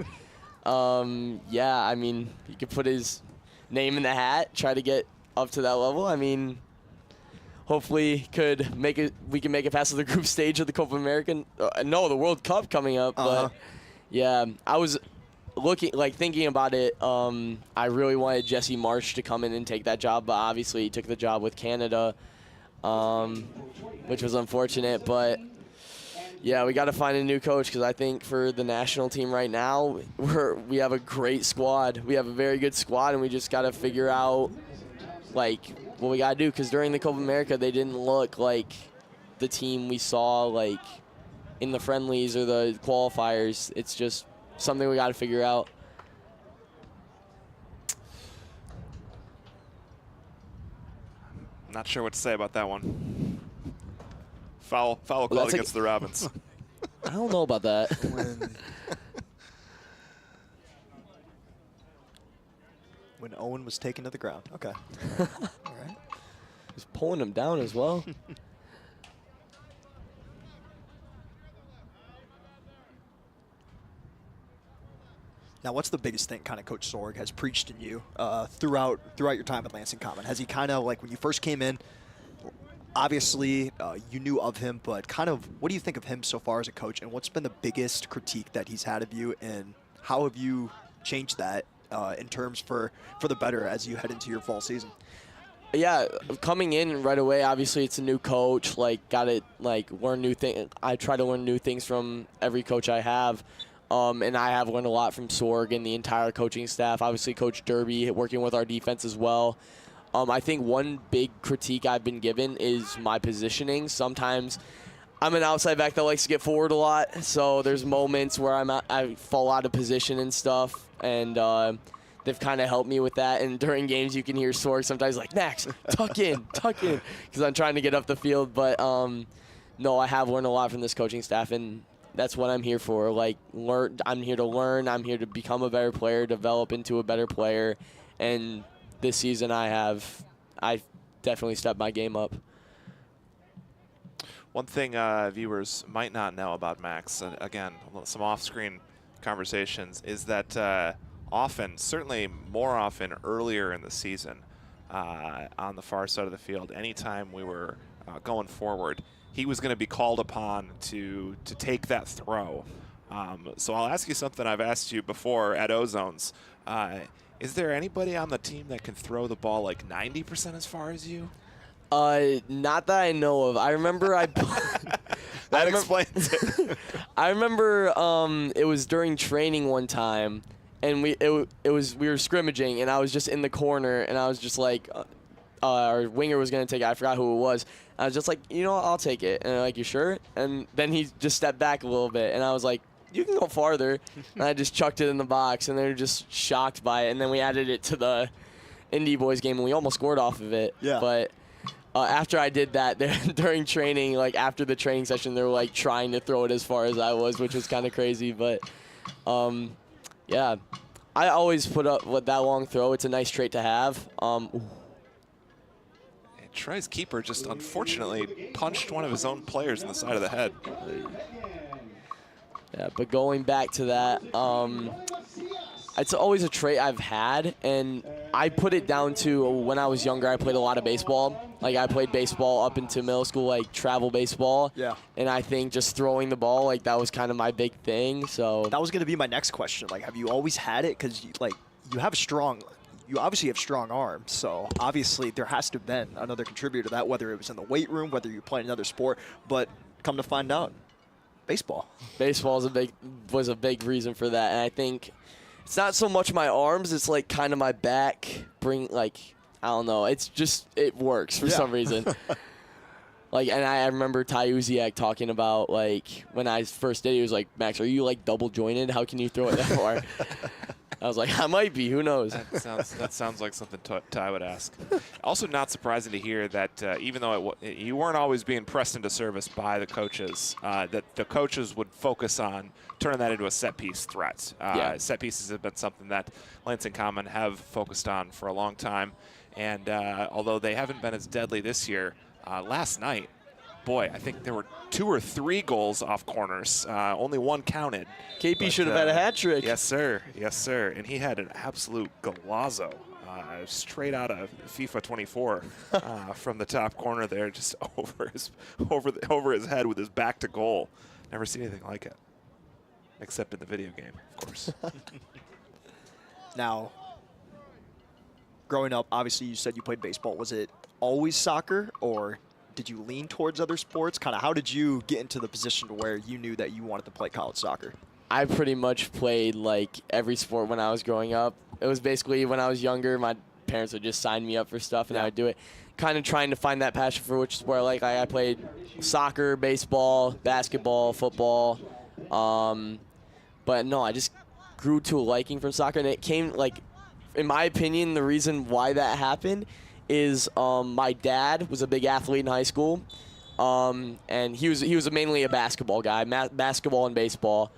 [SPEAKER 2] yeah, I mean, he could put his name in the hat, try to get up to that level. I mean, hopefully we can make it past the group stage of the Copa America. The World Cup coming up. But yeah, I was thinking about it. I really wanted Jesse Marsh to come in and take that job, but obviously he took the job with Canada, which was unfortunate. But yeah, we got to find a new coach, because I think for the national team right now, we have a great squad. We have a very good squad, and we just got to figure out what we got to do, because during the Copa America, they didn't look like the team we saw in the friendlies or the qualifiers. It's just something we got to figure out.
[SPEAKER 1] Not sure what to say about that one. Foul call against the Robins.
[SPEAKER 2] I don't know about that.
[SPEAKER 3] When Owen was taken to the ground. Okay. All right.
[SPEAKER 2] He's pulling him down as well.
[SPEAKER 3] Now, what's the biggest thing kind of Coach Sorg has preached in you throughout your time at Lansing Common? Has he kind of, when you first came in, obviously you knew of him, but kind of what do you think of him so far as a coach, and what's been the biggest critique that he's had of you, and how have you changed that in terms for the better as you head into your fall season?
[SPEAKER 2] Yeah, coming in right away, obviously it's a new coach, got to learn new things. I try to learn new things from every coach I have. And I have learned a lot from Sorg and the entire coaching staff. Obviously, Coach Derby working with our defense as well. I think one big critique I've been given is my positioning. Sometimes I'm an outside back that likes to get forward a lot, so there's moments where I fall out of position and stuff, and they've kind of helped me with that. And during games, you can hear Sorg sometimes Max, tuck in, because I'm trying to get up the field. But no, I have learned a lot from this coaching staff, and that's what I'm here for. I'm here to learn. I'm here to become a better player, develop into a better player. And this season I definitely stepped my game up.
[SPEAKER 1] One thing viewers might not know about Max, again, some off-screen conversations, is that often, certainly more often earlier in the season, on the far side of the field, anytime we were going forward, he was going to be called upon to take that throw. So I'll ask you something I've asked you before at O-Zones. Is there anybody on the team that can throw the ball 90% as far as you?
[SPEAKER 2] Not that I know of. I remember
[SPEAKER 1] That explains it.
[SPEAKER 2] I remember it was during training one time, and we were scrimmaging, and I was just in the corner, and I was just our winger was going to take it. I forgot who it was. I was just I'll take it. And they're you sure? And then he just stepped back a little bit, and I was you can go farther. And I just chucked it in the box, and they were just shocked by it. And then we added it to the Indy boys game, and we almost scored off of it.
[SPEAKER 3] Yeah.
[SPEAKER 2] But after I did that, during training, like after the training session, they were like trying to throw it as far as I was, which was kind of crazy. But yeah, I always put up with that long throw. It's a nice trait to have.
[SPEAKER 1] Troy's keeper just unfortunately punched one of his own players in the side of the head.
[SPEAKER 2] Yeah, but going back to that, it's always a trait I've had, and I put it down to when I was younger, I played a lot of baseball. Like, I played baseball up into middle school, like travel baseball. Yeah. And I think just throwing the ball, like, that was kind of my big thing. So
[SPEAKER 3] that was going to be my next question. Like, have you always had it? Because, like, you obviously have strong arms, so obviously there has to have been another contributor to that, whether it was in the weight room, whether you're playing another sport, but come to find out, baseball.
[SPEAKER 2] Baseball was a big reason for that, and I think it's not so much my arms, it's like kind of my back, I don't know, it's just, it works for some reason. Like, and I remember Ty Uziak talking about, like, when I first did it, he was like, Max, are you, like, double jointed? How can you throw it that far? I was like, I might be. Who knows?
[SPEAKER 1] That sounds like something Ty would ask. Also, not surprising to hear that even though you weren't always being pressed into service by the coaches, that the coaches would focus on turning that into a set-piece threat. Set pieces have been something that Lansing Common have focused on for a long time. And although they haven't been as deadly this year, last night, boy, I think there were 2 or 3 goals off corners. Only one counted.
[SPEAKER 2] KP should have had a hat trick.
[SPEAKER 1] Yes, sir. Yes, sir. And he had an absolute golazo straight out of FIFA 24 from the top corner there, just over his head with his back to goal. Never seen anything like it, except in the video game, of course.
[SPEAKER 3] Now, growing up, obviously you said you played baseball. Was it always soccer, or did you lean towards other sports? Kind of how did you get into the position to where you knew that you wanted to play college soccer?
[SPEAKER 2] I pretty much played like every sport when I was growing up. It was basically when I was younger, my parents would just sign me up for stuff and I would do it. Kind of trying to find that passion for which sport. Like I played soccer, baseball, basketball, football. But no, I just grew to a liking for soccer, and it came, like, in my opinion, the reason why that happened is my dad was a big athlete in high school, and he was mainly a basketball guy, basketball and baseball,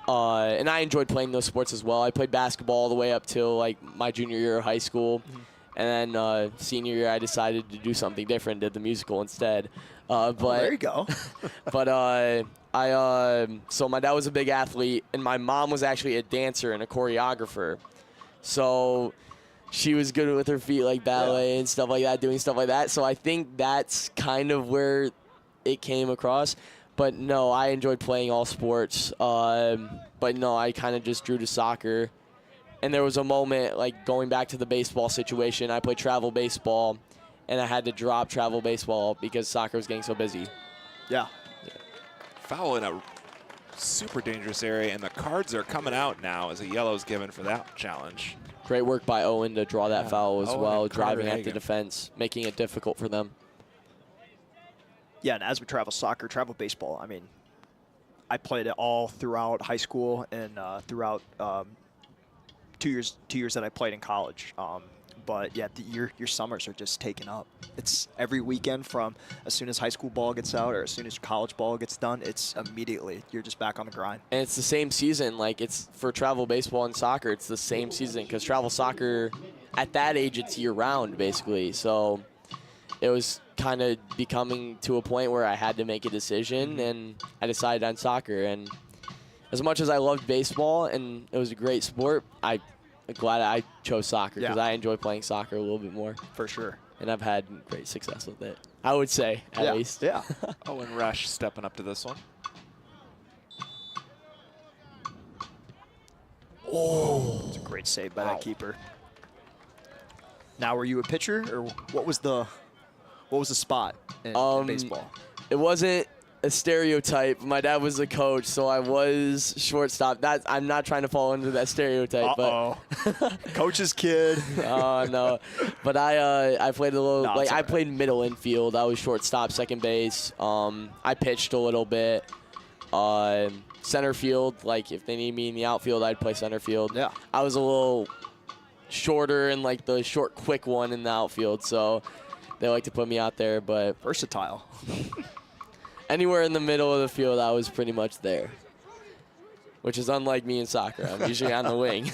[SPEAKER 2] and I enjoyed playing those sports as well. I played basketball all the way up till like my junior year of high school, and then senior year I decided to do something different, did the musical instead. But
[SPEAKER 3] there you go.
[SPEAKER 2] But so my dad was a big athlete, and my mom was actually a dancer and a choreographer, so she was good with her feet, like ballet and stuff like that, doing stuff like that. So I think that's kind of where it came across. But no, I enjoyed playing all sports. But no, I kind of just drew to soccer. And there was a moment, like going back to the baseball situation, I played travel baseball, and I had to drop travel baseball because soccer was getting so busy.
[SPEAKER 3] Yeah.
[SPEAKER 1] Foul in a super dangerous area, and the cards are coming out now as a yellow's given for that challenge.
[SPEAKER 2] Great work by Owen to draw that foul as well, driving at the
[SPEAKER 1] Hagen.
[SPEAKER 2] defense, making it difficult for them.
[SPEAKER 3] Yeah, and as we travel baseball, I mean, I played it all throughout high school and throughout 2 years that I played in college. But yeah, your summers are just taken up. It's every weekend from as soon as high school ball gets out or as soon as college ball gets done, it's immediately you're just back on the grind.
[SPEAKER 2] And it's the same season. Like, it's for travel baseball and soccer, it's the same season because travel soccer, at that age, it's year-round basically. So it was kind of becoming to a point where I had to make a decision, and I decided on soccer. And as much as I loved baseball and it was a great sport, I'm glad I chose soccer because I enjoy playing soccer a little bit more.
[SPEAKER 3] For sure.
[SPEAKER 2] And I've had great success with it, I would say, at least.
[SPEAKER 3] Yeah.
[SPEAKER 1] Owen Rush stepping up to this one.
[SPEAKER 3] Oh, it's a great save by that keeper. Now, were you a pitcher, or what was the spot in baseball?
[SPEAKER 2] It wasn't a stereotype. My dad was the coach, so I was shortstop. I'm not trying to fall into that stereotype.
[SPEAKER 3] But coach's kid.
[SPEAKER 2] Oh no, but I played a little.
[SPEAKER 3] No,
[SPEAKER 2] I played middle infield. I was shortstop, second base. I pitched a little bit, Center field, like if they need me in the outfield, I'd play center field.
[SPEAKER 3] Yeah.
[SPEAKER 2] I was a little shorter and like the short, quick one in the outfield, so they like to put me out there. But
[SPEAKER 3] Versatile.
[SPEAKER 2] anywhere in the middle of the field, I was pretty much there, which is unlike me in soccer. I'm usually on the wing.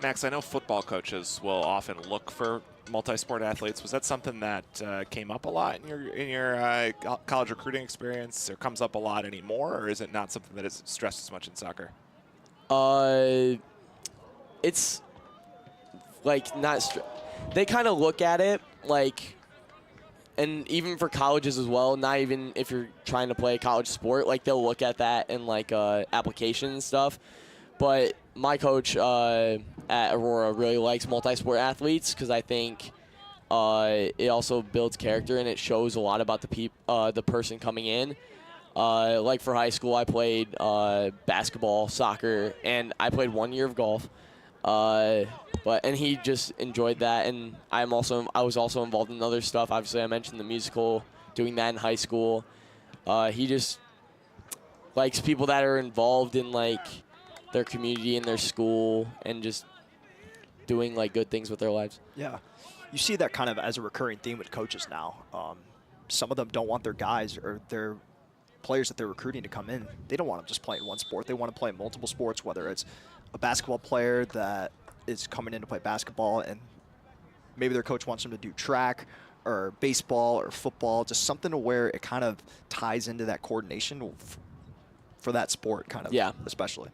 [SPEAKER 1] Max, I know football coaches will often look for multi-sport athletes. Was that something that came up a lot in your college recruiting experience, or comes up a lot anymore, or is it not something that is stressed as much in soccer?
[SPEAKER 2] It's like not. They kind of look at it like, and even for colleges as well. Not even if you're trying to play a college sport, like they'll look at that in like application and stuff. But my coach at Aurora really likes multi-sport athletes because I think it also builds character and it shows a lot about the person coming in. Like for high school, I played basketball, soccer, and I played 1 year of golf. And he just enjoyed that, and I was also involved in other stuff. Obviously, I mentioned the musical, doing that in high school. He just likes people that are involved in like their community and their school, and just doing like good things with their lives.
[SPEAKER 3] Yeah, you see that kind of as a recurring theme with coaches now. Some of them don't want their guys or their players that they're recruiting to come in. They don't want them just playing one sport. They want to play multiple sports, whether it's a basketball player that is coming in to play basketball and maybe their coach wants them to do track or baseball or football, just something to where it kind of ties into that coordination for that sport kind of,
[SPEAKER 2] yeah,
[SPEAKER 3] especially.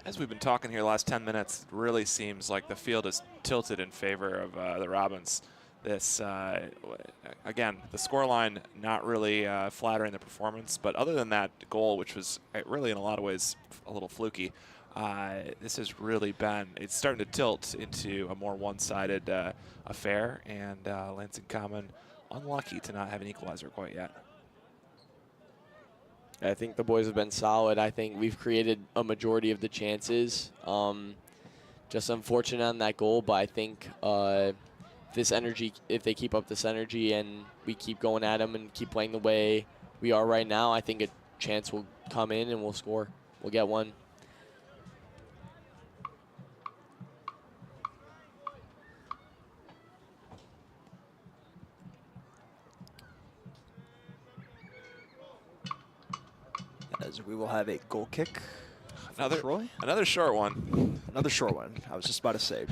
[SPEAKER 1] As we've been talking here the last 10 minutes, it really seems like the field is tilted in favor of the Robins. This, again, the scoreline not really flattering the performance, but other than that goal, which was really in a lot of ways a little fluky, this has really been, it's starting to tilt into a more one-sided affair, and Lansing Common unlucky to not have an equalizer quite yet.
[SPEAKER 2] I think the boys have been solid. I think we've created a majority of the chances. Just unfortunate on that goal, but I think this energy, if they keep up this energy and we keep going at them and keep playing the way we are right now, I think a chance will come in and we'll score. We'll get one.
[SPEAKER 3] As we will have a goal kick.
[SPEAKER 1] Another short one.
[SPEAKER 3] Another short one. I was just about to say,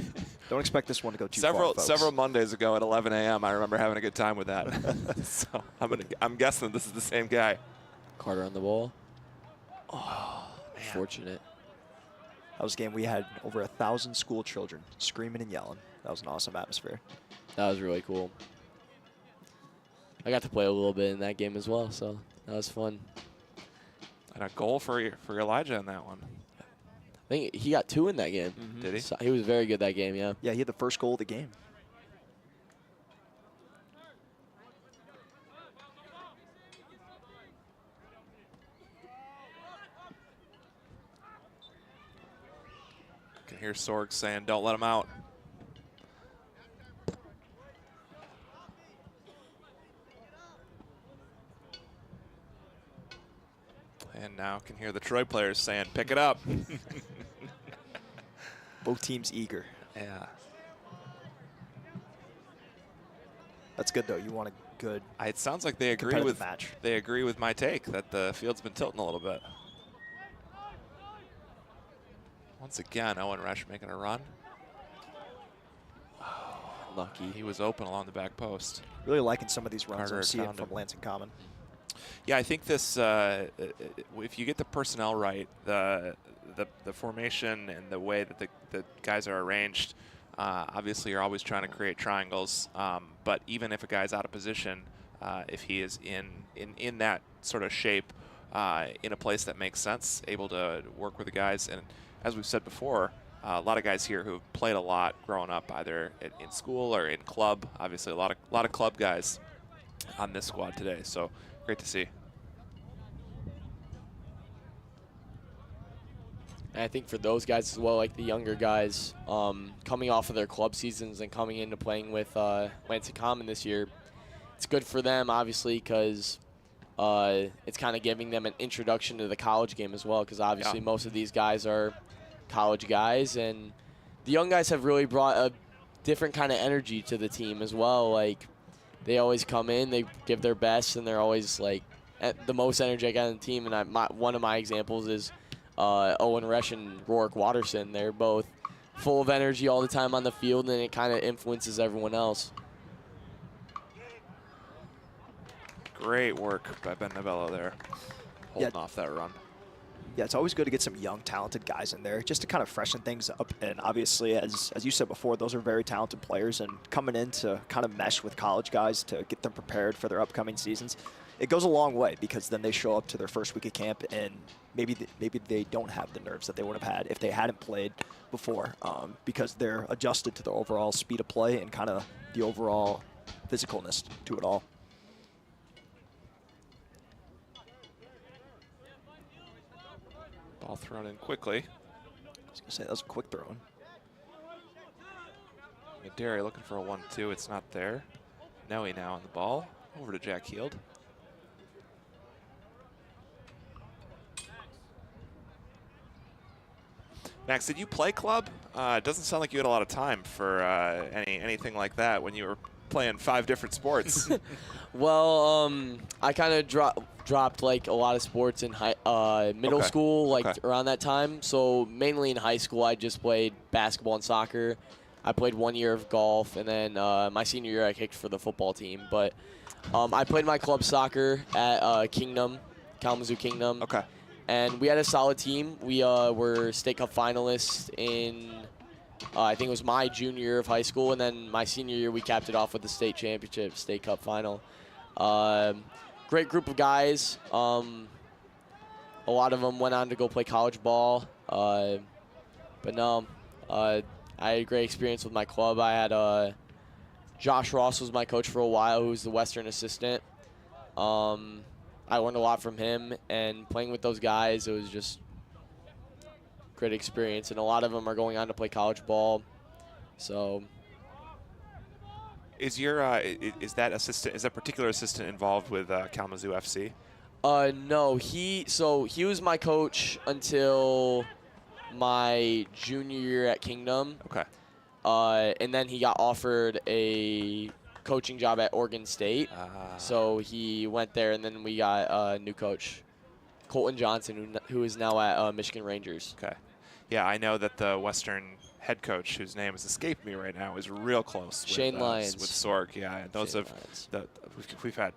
[SPEAKER 3] don't expect this one to go too far, folks.
[SPEAKER 1] Several Mondays ago at 11 a.m., I remember having a good time with that. So I'm guessing this is the same guy.
[SPEAKER 2] Carter on the ball. Oh, man. Fortunate.
[SPEAKER 3] That was a game we had over 1,000 school children screaming and yelling. That was an awesome atmosphere.
[SPEAKER 2] That was really cool. I got to play a little bit in that game as well, so that was fun.
[SPEAKER 1] And a goal for Elijah in that one.
[SPEAKER 2] I think he got 2 in that game.
[SPEAKER 3] Mm-hmm.
[SPEAKER 1] Did he?
[SPEAKER 2] So he was very good that game, yeah.
[SPEAKER 3] Yeah, he had the first goal of the game.
[SPEAKER 1] You can hear Sorg saying, don't let him out. And now can hear the Troy players saying, pick it up.
[SPEAKER 3] Both teams eager.
[SPEAKER 1] Yeah.
[SPEAKER 3] That's good, though. You want a good
[SPEAKER 1] It sounds like they agree with
[SPEAKER 3] match.
[SPEAKER 1] They agree with my take that the field's been tilting a little bit. Once again, Owen Resch making a run. Oh, lucky. He was open along the back post.
[SPEAKER 3] Really liking some of these runs
[SPEAKER 1] Carter
[SPEAKER 3] I'm seeing
[SPEAKER 1] found
[SPEAKER 3] from
[SPEAKER 1] him.
[SPEAKER 3] Lansing Common.
[SPEAKER 1] Yeah, I think this, if you get the personnel right, the formation and the way that the guys are arranged, obviously you're always trying to create triangles. But even if a guy's out of position, if he is in that sort of shape, in a place that makes sense, able to work with the guys. And as we've said before, a lot of guys here who've played a lot growing up, either in school or in club. Obviously, a lot of club guys on this squad today. So great to see.
[SPEAKER 2] And I think for those guys as well, like the younger guys, coming off of their club seasons and coming into playing with Lansing Common this year, it's good for them, obviously, because it's kind of giving them an introduction to the college game as well, because obviously most of these guys are college guys, and the young guys have really brought a different kind of energy to the team as well. Like, they always come in, they give their best, and they're always like at the most energetic on the team. And one of my examples is Owen Resch and Rourke Watterson. They're both full of energy all the time on the field, and it kind of influences everyone else.
[SPEAKER 1] Great work by Ben Novello there, holding off that run.
[SPEAKER 3] Yeah, it's always good to get some young, talented guys in there just to kind of freshen things up. And obviously, as you said before, those are very talented players. And coming in to kind of mesh with college guys to get them prepared for their upcoming seasons, it goes a long way, because then they show up to their first week of camp and maybe they don't have the nerves that they would have had if they hadn't played before, because they're adjusted to the overall speed of play and kind of the overall physicalness to it all.
[SPEAKER 1] Ball thrown in quickly.
[SPEAKER 3] I was going to say, that was a quick throw in.
[SPEAKER 1] Maderi looking for a 1-2. It's not there. Noe now on the ball. Over to Jack Heald. Max, did you play club? It doesn't sound like you had a lot of time for anything like that when you were playing 5 different sports.
[SPEAKER 2] Well, I kind of dropped like a lot of sports in middle school, like around that time. So mainly in high school, I just played basketball and soccer. I played 1 year of golf, and then my senior year I kicked for the football team. But I played my club soccer at Kingdom, Kalamazoo Kingdom.
[SPEAKER 1] Okay.
[SPEAKER 2] And we had a solid team. We were state cup finalists in, I think it was my junior year of high school, and then my senior year we capped it off with the state championship, state cup final. Great group of guys. A lot of them went on to go play college ball. But no, I had a great experience with my club. I had Josh Ross was my coach for a while, who was the Western assistant. I learned a lot from him, and playing with those guys, it was just great experience. And a lot of them are going on to play college ball. So,
[SPEAKER 1] is your is that particular assistant involved with Kalamazoo FC?
[SPEAKER 2] No, he was my coach until my junior year at Kingdom.
[SPEAKER 1] Okay.
[SPEAKER 2] And then he got offered a coaching job at Oregon State. So he went there, and then we got a new coach, Colton Johnson, who is now at Michigan Rangers.
[SPEAKER 1] Okay. Yeah, I know that the Western head coach, whose name has escaped me right now, is real close with
[SPEAKER 2] Shane Lyons.
[SPEAKER 1] With Sorg. Yeah, those we've had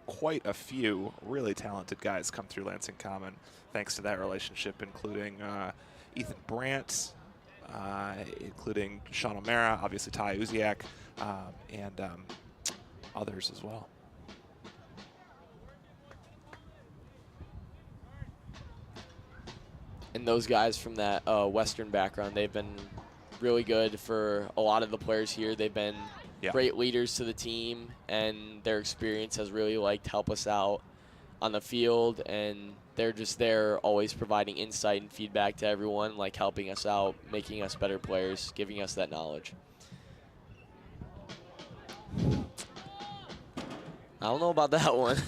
[SPEAKER 1] quite a few really talented guys come through Lansing Common thanks to that relationship, including Ethan Brandt, including Sean O'Mara, obviously Ty Uziak, and others as well.
[SPEAKER 2] And those guys from that Western background, they've been really good for a lot of the players here. They've been great leaders to the team, and their experience has really helped us out on the field, and they're just there always providing insight and feedback to everyone, helping us out, making us better players, giving us that knowledge. I don't know about that one.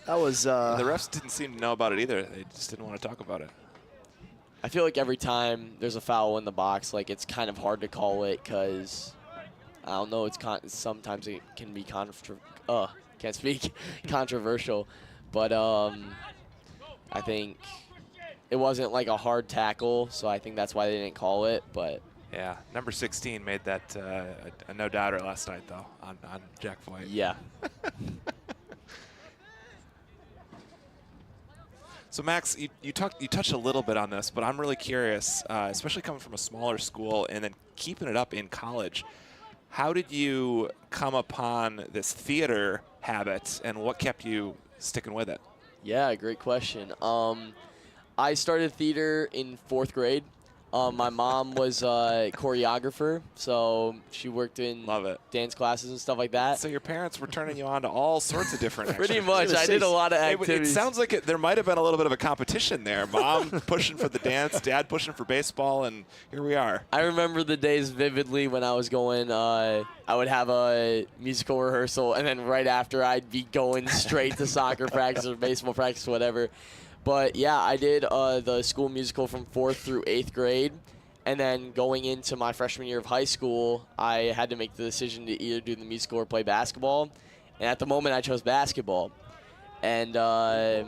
[SPEAKER 3] That was
[SPEAKER 1] the refs didn't seem to know about it either. They just didn't want to talk about it.
[SPEAKER 2] I feel like every time there's a foul in the box, it's kind of hard to call it, because I don't know. Sometimes it can be controversial, but I think it wasn't a hard tackle, so I think that's why they didn't call it. But
[SPEAKER 1] yeah, number 16 made that a no-doubter last night, though, on Jack Voigt.
[SPEAKER 2] Yeah.
[SPEAKER 1] So Max, you touched a little bit on this, but I'm really curious, especially coming from a smaller school and then keeping it up in college. How did you come upon this theater habit, and what kept you sticking with it?
[SPEAKER 2] Yeah, great question. I started theater in 4th grade. My mom was a choreographer, so she worked in
[SPEAKER 1] Love it.
[SPEAKER 2] dance classes and stuff like that.
[SPEAKER 1] So your parents were turning you on to all sorts of different
[SPEAKER 2] Pretty
[SPEAKER 1] actions.
[SPEAKER 2] much. I did a lot of
[SPEAKER 1] It
[SPEAKER 2] activities.
[SPEAKER 1] sounds like there might have been a little bit of a competition there. Mom pushing for the dance, dad pushing for baseball, and here we are.
[SPEAKER 2] I remember the days vividly when I was going, I would have a musical rehearsal, and then right after I'd be going straight to soccer practice or baseball practice, whatever. But yeah, I did the school musical from 4th through 8th grade. And then going into my freshman year of high school, I had to make the decision to either do the musical or play basketball. And at the moment, I chose basketball. And I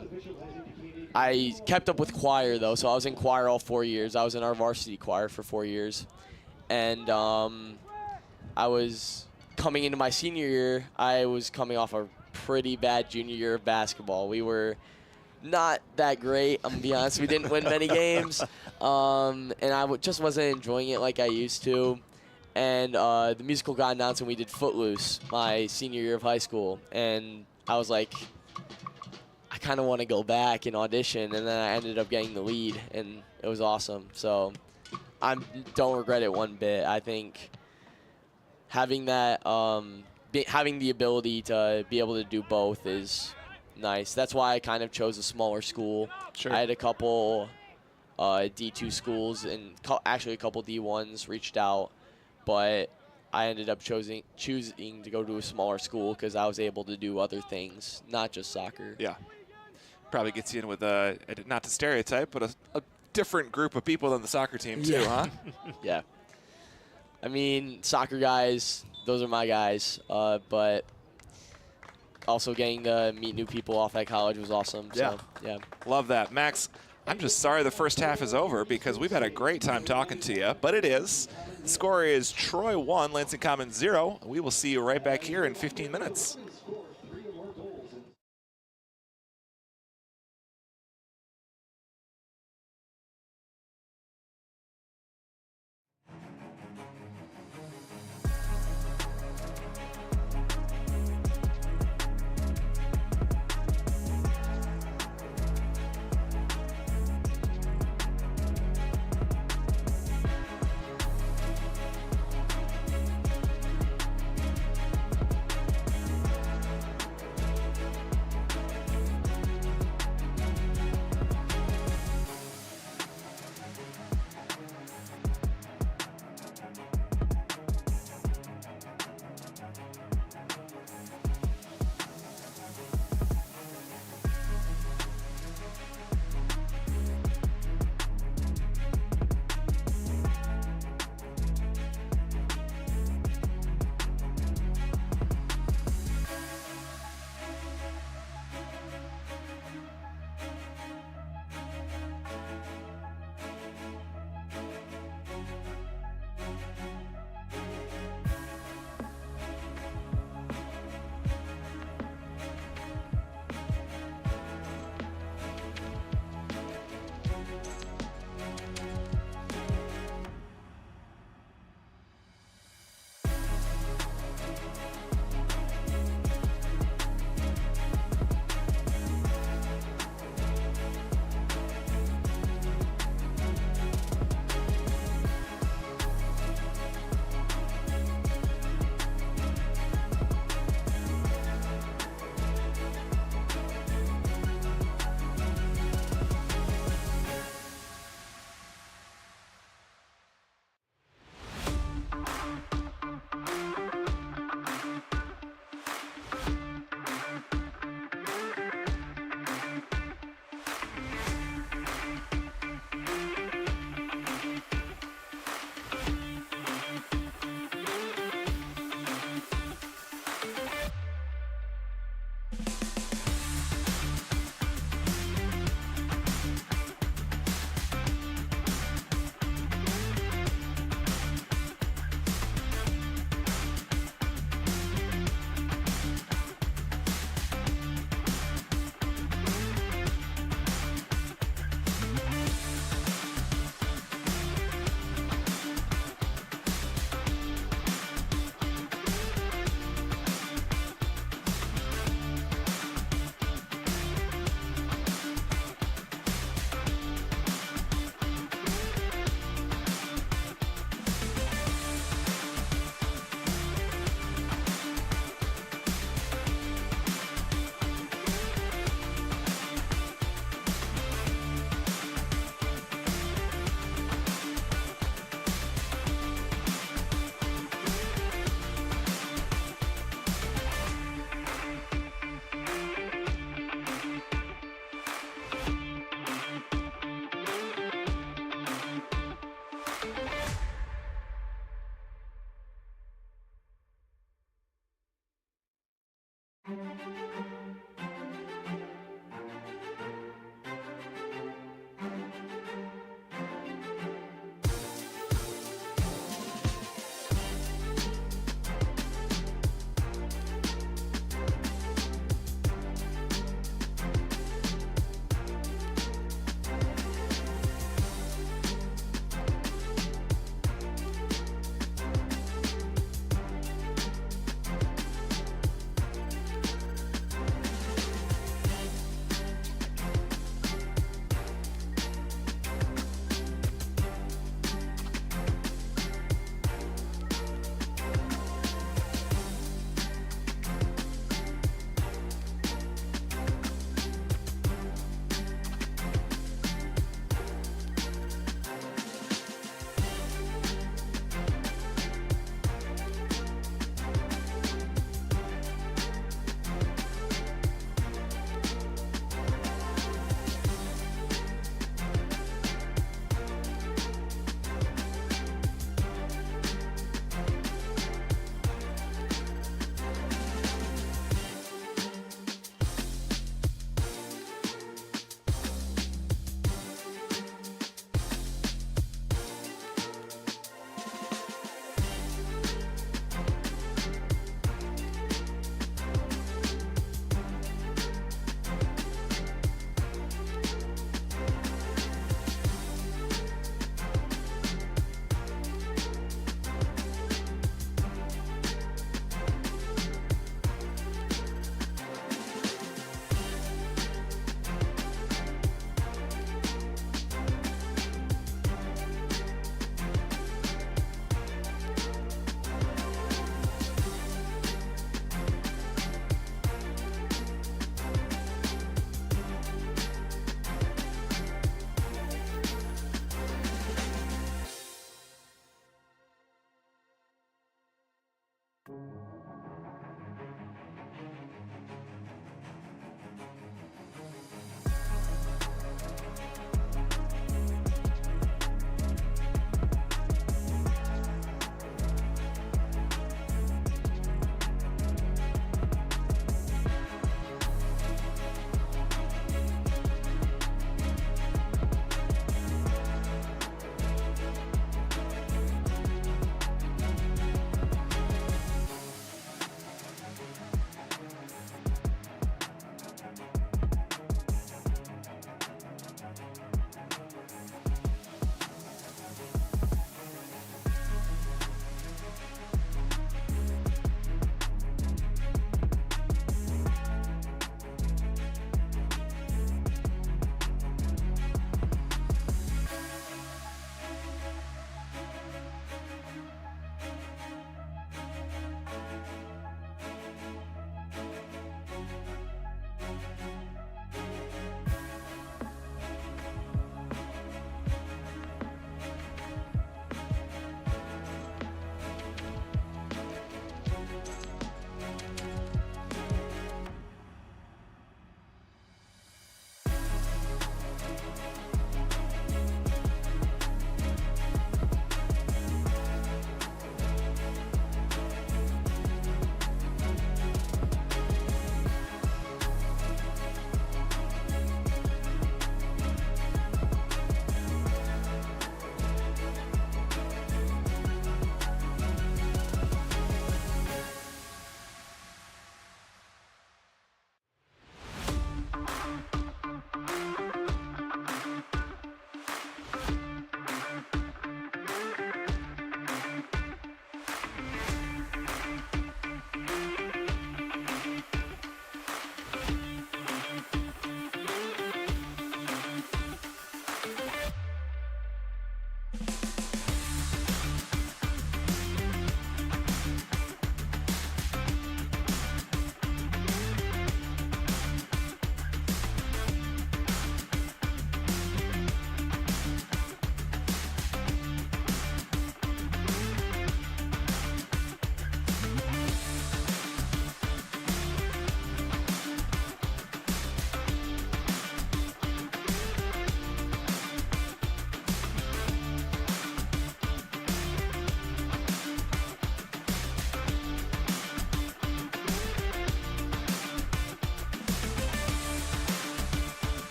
[SPEAKER 2] kept up with choir, though. So I was in choir all 4 years. I was in our varsity choir for 4 years. And I was coming into my senior year, I was coming off a pretty bad junior year of basketball. We were not that great, I'm going to be honest. We didn't win many games. And I just wasn't enjoying it like I used to. And the musical got announced, and we did Footloose my senior year of high school. And I was like, I kind of want to go back and audition. And then I ended up getting the lead, and it was awesome. So I don't regret it one bit. I think having that, having the ability to be able to do both is nice. That's why I kind of chose a smaller school.
[SPEAKER 1] Sure.
[SPEAKER 2] I had a couple D2 schools and actually a couple D1s reached out, but I ended up choosing to go to a smaller school because I was able to do other things, not just soccer.
[SPEAKER 1] Yeah. Probably gets you in with not to stereotype, but a different group of people than the soccer team too, huh?
[SPEAKER 2] Yeah. I mean, soccer guys, those are my guys, but also getting to meet new people off at college was awesome.
[SPEAKER 1] Yeah.
[SPEAKER 2] So, yeah.
[SPEAKER 1] Love that. Max, I'm just sorry the first half is over because we've had a great time talking to you, but it is. The score is Troy 1, Lansing Common 0. We will see you right back here in 15 minutes.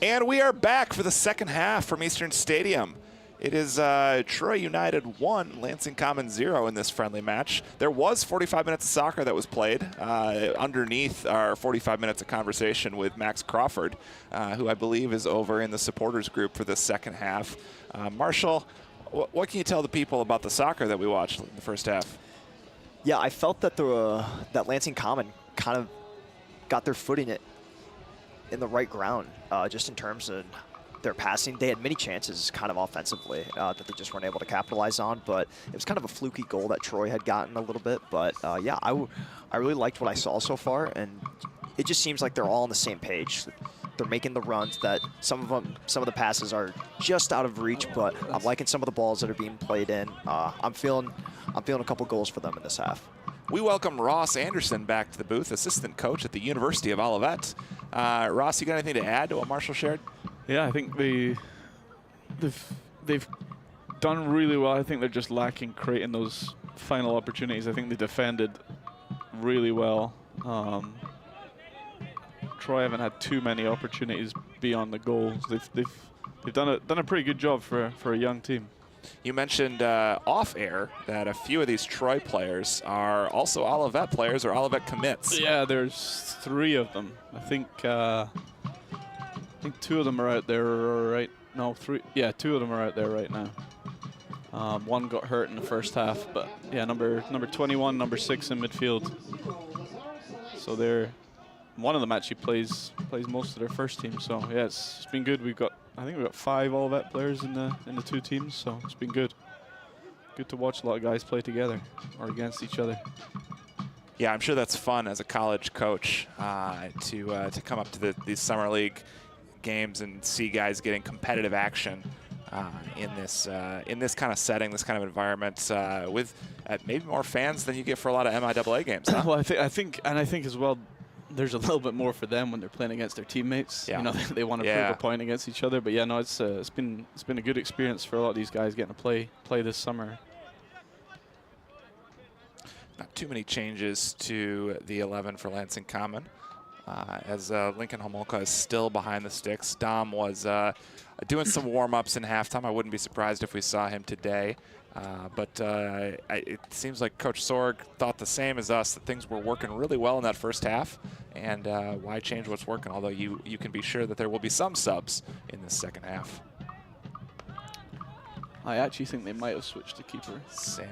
[SPEAKER 1] And we are back for the second half from Eastern Stadium. It is Troy United 1, Lansing Common 0 in this friendly match. There was 45 minutes of soccer that was played underneath our 45 minutes of conversation with Max Crawford, who I believe is over in the supporters group for the second half. Marshall, what can you tell the people about the soccer that we watched in the first half?
[SPEAKER 3] Yeah, I felt that that Lansing Common kind of got their footing in the right ground, just in terms of their passing. They had many chances kind of offensively that they just weren't able to capitalize on, but it was kind of a fluky goal that Troy had gotten a little bit. But yeah, I really liked what I saw so far, and it just seems like they're all on the same page. They're making the runs that some of the passes are just out of reach, but I'm liking some of the balls that are being played in. I'm feeling a couple goals for them in this half.
[SPEAKER 1] We welcome Ross Anderson back to the booth, assistant coach at the University of Olivet. Ross, you got anything to add to what Marshall shared?
[SPEAKER 4] Yeah, I think they've done really well. I think they're just lacking creating those final opportunities. I think they defended really well. Troy haven't had too many opportunities beyond the goals. They've done a pretty good job for a young team.
[SPEAKER 1] You mentioned off air that a few of these Troy players are also Olivet players or Olivet commits.
[SPEAKER 4] Yeah, there's 3 of them. I think 2 of them are out there right. No, 3. Yeah, 2 of them are out there right now. One got hurt in the first half, but yeah, number 21, number 6 in midfield. So one of them actually plays most of their first team. So yeah, it's been good. I think we've got 5 Olivet players in the 2 teams. So it's been good. Good to watch a lot of guys play together or against each other.
[SPEAKER 1] Yeah, I'm sure that's fun as a college coach to come up to these summer league games and see guys getting competitive action in this kind of setting, this kind of environment, with maybe more fans than you get for a lot of MIAA games. Huh?
[SPEAKER 4] Well, I think as well, there's a little bit more for them when they're playing against their teammates.
[SPEAKER 1] Yeah.
[SPEAKER 4] You know, they want to prove a point against each other. But yeah, no, it's been a good experience for a lot of these guys getting to play this summer.
[SPEAKER 1] Not too many changes to the 11 for Lansing Common, as Lincoln Homolka is still behind the sticks. Dom was doing some warm-ups in halftime. I wouldn't be surprised if we saw him today. But it seems like Coach Sorg thought the same as us, that things were working really well in that first half, and why change what's working, although you can be sure that there will be some subs in the second half.
[SPEAKER 4] I actually think they might have switched to keeper.
[SPEAKER 1] Sammy.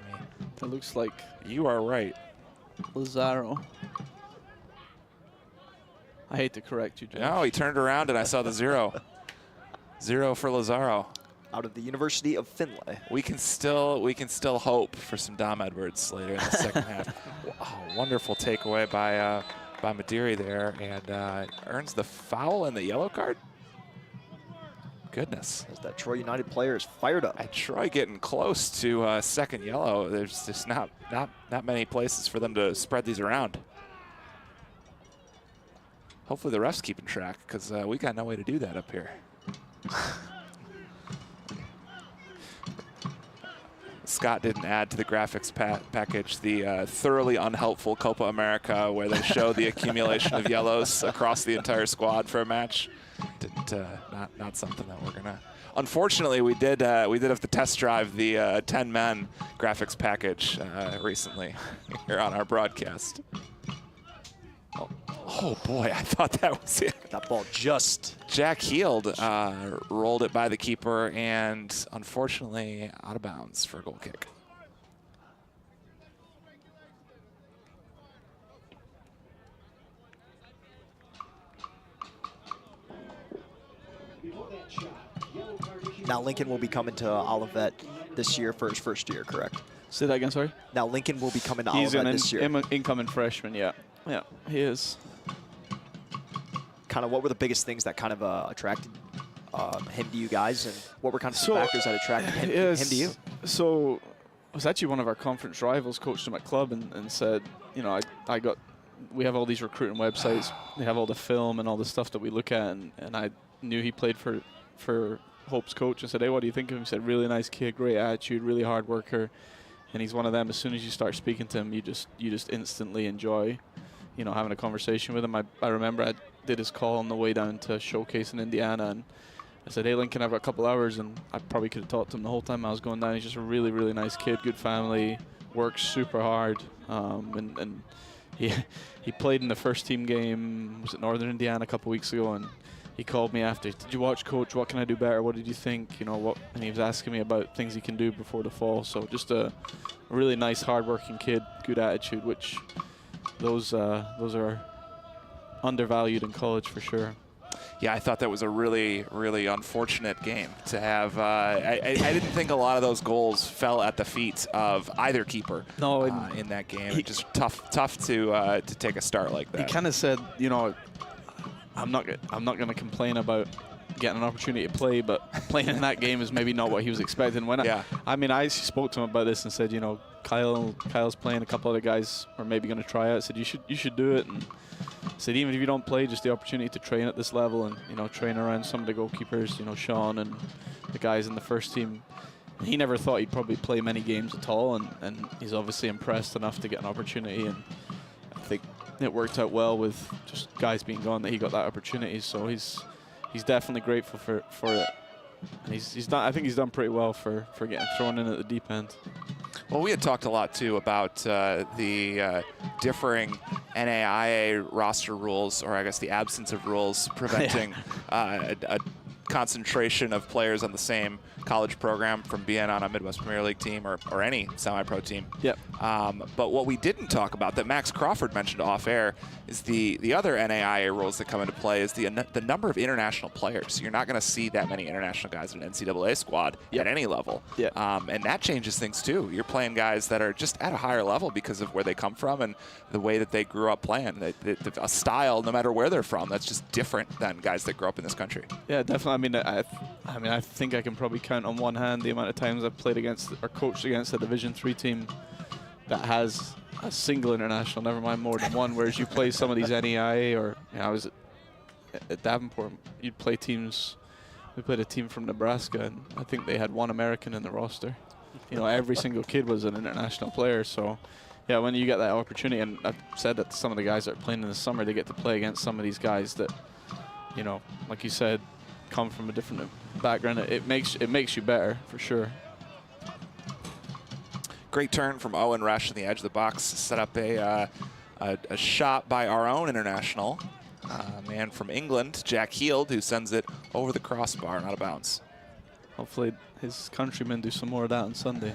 [SPEAKER 4] It looks like
[SPEAKER 1] You are right.
[SPEAKER 4] Lazaro. I hate to correct you, Josh.
[SPEAKER 1] No, he turned around and I saw the 0. 0 for Lazaro.
[SPEAKER 3] Out of the University of Finlay.
[SPEAKER 1] We can still hope for some Dom Edwards later in the second half. Oh, wonderful takeaway by Madiri there, and earns the foul and the yellow card. Goodness.
[SPEAKER 3] As that Troy United player is fired up.
[SPEAKER 1] At Troy getting close to second yellow. There's just not many places for them to spread these around. Hopefully the ref's keeping track, because we got no way to do that up here. Scott didn't add to the graphics package the thoroughly unhelpful Copa America, where they show the accumulation of yellows across the entire squad for a match. Not something that we're gonna. Unfortunately, we did have to test drive the 10-man graphics package recently here on our broadcast. Oh boy, I thought that was it.
[SPEAKER 3] That ball just.
[SPEAKER 1] Jack Heald rolled it by the keeper and unfortunately out of bounds for a goal kick.
[SPEAKER 3] Now Lincoln will be coming to Olivet this year for his first year, correct?
[SPEAKER 4] Say that again, sorry?
[SPEAKER 3] Now Lincoln will be coming to
[SPEAKER 4] He's
[SPEAKER 3] Olivet this year.
[SPEAKER 4] He's an incoming freshman, yeah. Yeah, he is.
[SPEAKER 3] Kind of what were the biggest things that kind of attracted him to you guys, and what were kind of the factors that attracted him to you?
[SPEAKER 4] So it was actually one of our conference rivals coached him at club and said, you know, we have all these recruiting websites, they have all the film and all the stuff that we look at, and I knew he played for Hope's coach and said, hey, what do you think of him? He said, really nice kid, great attitude, really hard worker, and he's one of them. As soon as you start speaking to him, you just instantly enjoy, you know, having a conversation with him. I remember did his call on the way down to showcase in Indiana, and I said, hey, Lincoln, I've got a couple hours, and I probably could have talked to him the whole time I was going down. He's just a really, really nice kid, good family, works super hard, and he played in the first team game, was it Northern Indiana a couple weeks ago, and he called me after. Did you watch, Coach? What can I do better? What did you think? You know what? And he was asking me about things he can do before the fall. So just a really nice, hard-working kid, good attitude, which those are undervalued in college for sure.
[SPEAKER 1] Yeah, I thought that was a really, really unfortunate game to have. I didn't think a lot of those goals fell at the feet of either keeper.
[SPEAKER 4] No,
[SPEAKER 1] in that game, just tough to take a start like that.
[SPEAKER 4] He kind of said, you know, I'm not going to complain about getting an opportunity to play, but playing in that game is maybe not what he was expecting. I mean, I spoke to him about this and said, you know, Kyle's playing, a couple other guys are maybe going to try out. I said, you should do it. And I said, even if you don't play, just the opportunity to train at this level and, you know, train around some of the goalkeepers, you know, Sean and the guys in the first team. He never thought he'd probably play many games at all, and he's obviously impressed enough to get an opportunity, and I think it worked out well with just guys being gone that he got that opportunity. So he's definitely grateful for it, and he's done. I think he's done pretty well for getting thrown in at the deep end.
[SPEAKER 1] Well, we had talked a lot too about the differing NAIA roster rules, or I guess the absence of rules preventing a concentration of players on the same college program from being on a Midwest Premier League team or any semi-pro team.
[SPEAKER 4] Yep.
[SPEAKER 1] But what we didn't talk about that Max Crawford mentioned off air is the other NAIA rules that come into play is the number of international players. You're not going to see that many international guys in an NCAA squad at any level.
[SPEAKER 4] Yep.
[SPEAKER 1] And that changes things too. You're playing guys that are just at a higher level because of where they come from and the way that they grew up playing. A style, no matter where they're from, that's just different than guys that grew up in this country.
[SPEAKER 4] Yeah, definitely. I mean, I think I can probably count on one hand the amount of times I've played against or coached against a Division III team that has a single international, never mind more than one. Whereas you play some of these NEIA, or I was at Davenport, you'd play teams. We played a team from Nebraska, and I think they had one American in the roster. You know, every single kid was an international player. So, yeah, when you get that opportunity, and I've said that to some of the guys that are playing in the summer, they get to play against some of these guys that, you know, like you said, come from a different background. It makes you better for sure.
[SPEAKER 1] Great turn from Owen Rush on the edge of the box. Set up a shot by our own international, man from England, Jack Heald, who sends it over the crossbar and out of bounds.
[SPEAKER 4] Hopefully his countrymen do some more of that on Sunday.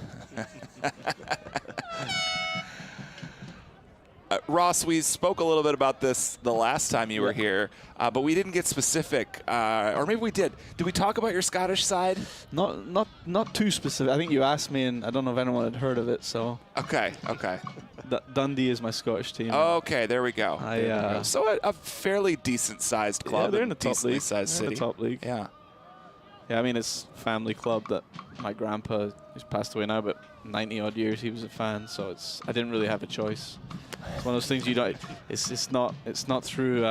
[SPEAKER 1] Ross, we spoke a little bit about this the last time you were here, but we didn't get specific, or maybe we did. Did we talk about your Scottish side?
[SPEAKER 4] Not too specific. I think you asked me, and I don't know if anyone had heard of it. So
[SPEAKER 1] okay.
[SPEAKER 4] Dundee is my Scottish team.
[SPEAKER 1] Okay, there we go. So a fairly decent-sized club.
[SPEAKER 4] Yeah, they're in the top league.
[SPEAKER 1] Decently-sized city.
[SPEAKER 4] In the top league.
[SPEAKER 1] Yeah.
[SPEAKER 4] Yeah, I mean, it's a family club that my grandpa, who's passed away now, but 90-odd years he was a fan, so I didn't really have a choice. It's one of those things you don't. It's not through.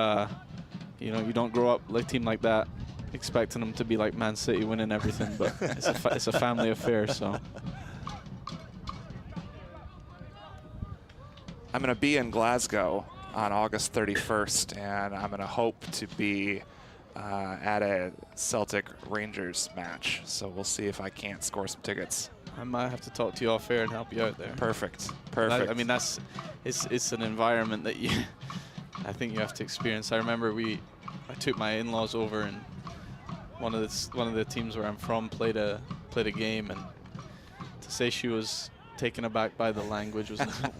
[SPEAKER 4] You know, you don't grow up like a team like that, expecting them to be like Man City winning everything. But it's a family affair. So
[SPEAKER 1] I'm going to be in Glasgow on August 31st, and I'm going to hope to be at a Celtic Rangers match. So we'll see if I can't score some tickets.
[SPEAKER 4] I might have to talk to you off air and help you out there.
[SPEAKER 1] Perfect.
[SPEAKER 4] I mean, it's an environment that I think you have to experience. I remember I took my in-laws over, and one of the teams where I'm from played a game, and to say she was taken aback by the language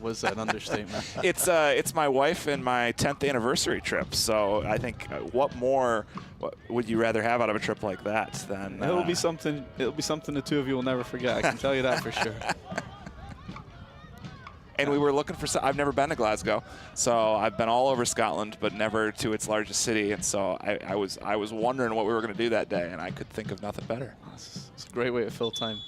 [SPEAKER 4] was an understatement.
[SPEAKER 1] It's my wife and my 10th anniversary trip, so I think what would you rather have out of a trip like that than
[SPEAKER 4] it'll be something the two of you will never forget. I can tell you that for sure.
[SPEAKER 1] And we were looking for I've never been to Glasgow, so I've been all over Scotland, but never to its largest city, and so I was wondering what we were going to do that day, and I could think of nothing better.
[SPEAKER 4] It's a great way to fill time.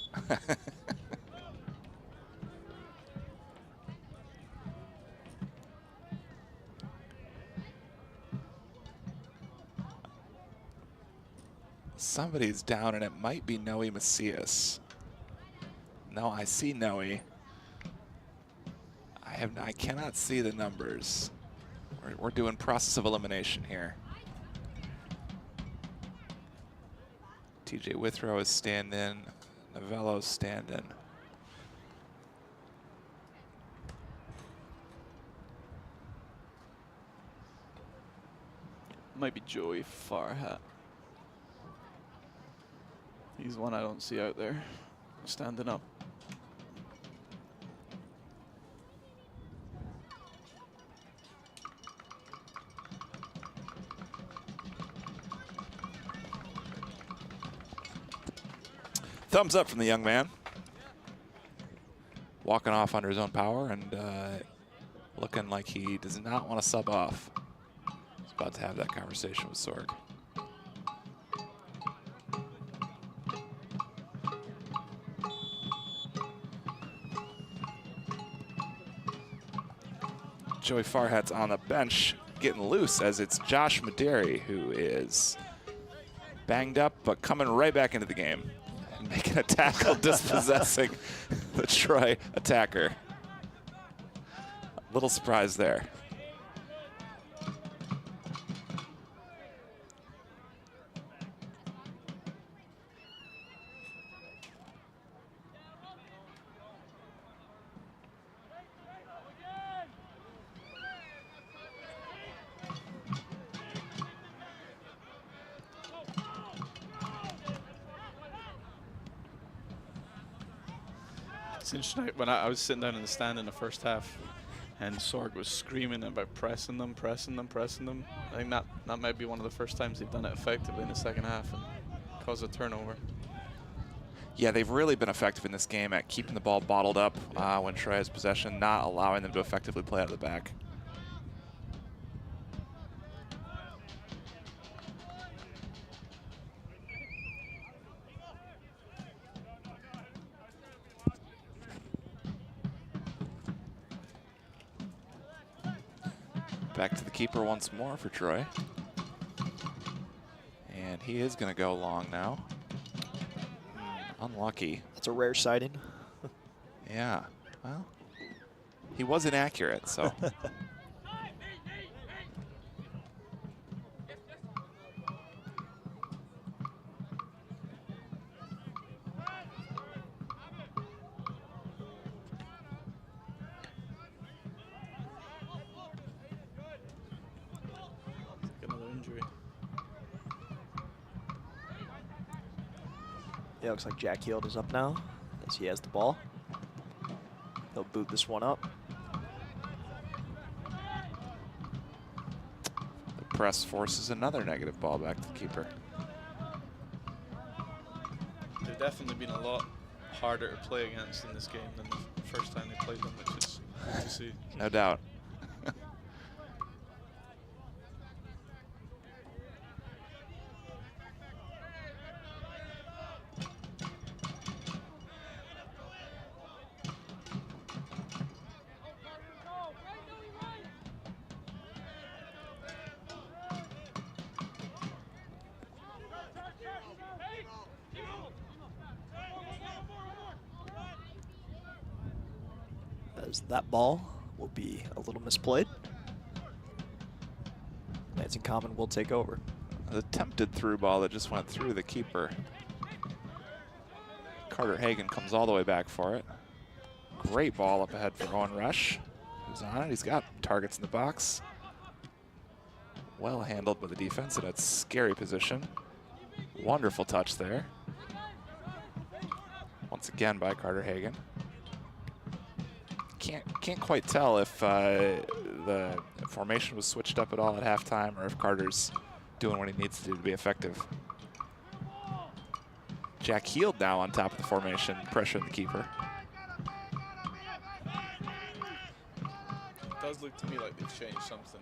[SPEAKER 1] Somebody's down, and it might be Noe Macias. No, I see Noe. I cannot see the numbers. We're doing process of elimination here. TJ Withrow is stand-in. Novello's stand-in.
[SPEAKER 4] Might be Joey Farhat. He's one I don't see out there standing up.
[SPEAKER 1] Thumbs up from the young man. Walking off under his own power and looking like he does not want to sub off. He's about to have that conversation with Sorg. Joey Farhat's on the bench getting loose as it's Josh Maderi who is banged up but coming right back into the game. Making a tackle, dispossessing the Troy attacker. A little surprise there.
[SPEAKER 4] It's interesting, when I was sitting down in the stand in the first half and Sorg was screaming about pressing them. I think that might be one of the first times they've done it effectively in the second half and cause a turnover.
[SPEAKER 1] Yeah, they've really been effective in this game at keeping the ball bottled up when Troy has possession, not allowing them to effectively play out of the back. Back to the keeper once more for Troy. And he is going to go long now. Unlucky.
[SPEAKER 3] That's a rare sighting.
[SPEAKER 1] Yeah. Well, he was inaccurate, so.
[SPEAKER 3] Yeah, looks like Jack Heald is up now as he has the ball. He'll boot this one up.
[SPEAKER 1] The press forces another negative ball back to the keeper.
[SPEAKER 4] They've definitely been a lot harder to play against in this game than the first time they played them, which is good to see.
[SPEAKER 1] No doubt.
[SPEAKER 3] As that ball will be a little misplayed. Lansing Common will take over.
[SPEAKER 1] The attempted through ball that just went through the keeper. Carter Hagan comes all the way back for it. Great ball up ahead for Owen Rush, who's on it. He's got targets in the box. Well handled by the defense in a scary position. Wonderful touch there. Once again by Carter Hagan. Can't quite tell if the formation was switched up at all at halftime or if Carter's doing what he needs to do to be effective. Jack Heald now on top of the formation, pressuring the keeper.
[SPEAKER 4] It does look to me like they've changed something.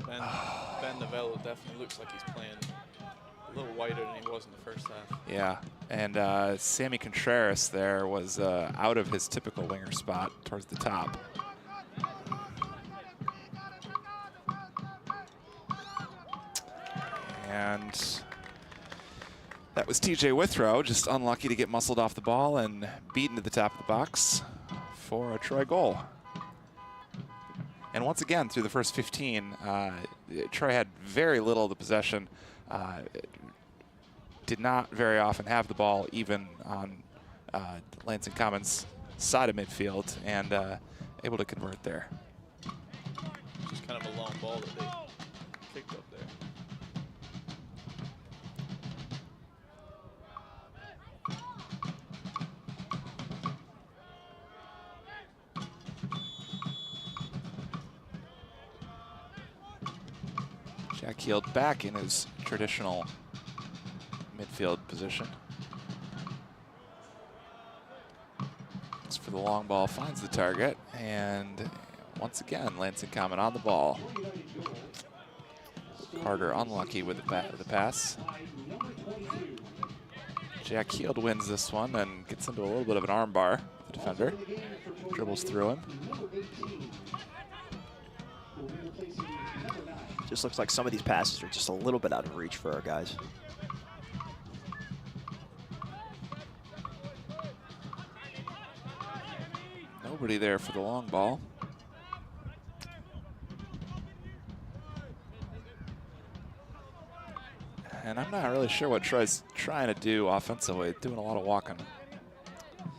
[SPEAKER 4] Ben Novello definitely looks like he's playing a little wider than he was in the first half.
[SPEAKER 1] Yeah, and Sammy Contreras there was out of his typical winger spot towards the top. And that was TJ Withrow, just unlucky to get muscled off the ball and beaten to the top of the box for a Troy goal. And once again, through the first 15, Troy had very little of the possession. did not very often have the ball even on Lansing Common's side of midfield, and able to convert there.
[SPEAKER 4] Just kind of a long ball that they kicked up there.
[SPEAKER 1] Jack Heald back in his traditional midfield position. It's for the long ball, finds the target, and once again, Lansing Common on the ball. Carter unlucky with the pass. Jack Heald wins this one and gets into a little bit of an armbar, the defender. Dribbles through him.
[SPEAKER 3] Just looks like some of these passes are just a little bit out of reach for our guys.
[SPEAKER 1] Nobody there for the long ball. And I'm not really sure what Troy's trying to do offensively, doing a lot of walking.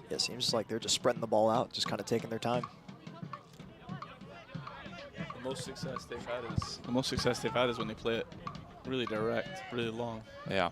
[SPEAKER 3] Yeah, it seems like they're just spreading the ball out, just kind of taking their time.
[SPEAKER 4] The most success they've had is when they play it really direct, really long.
[SPEAKER 1] Yeah.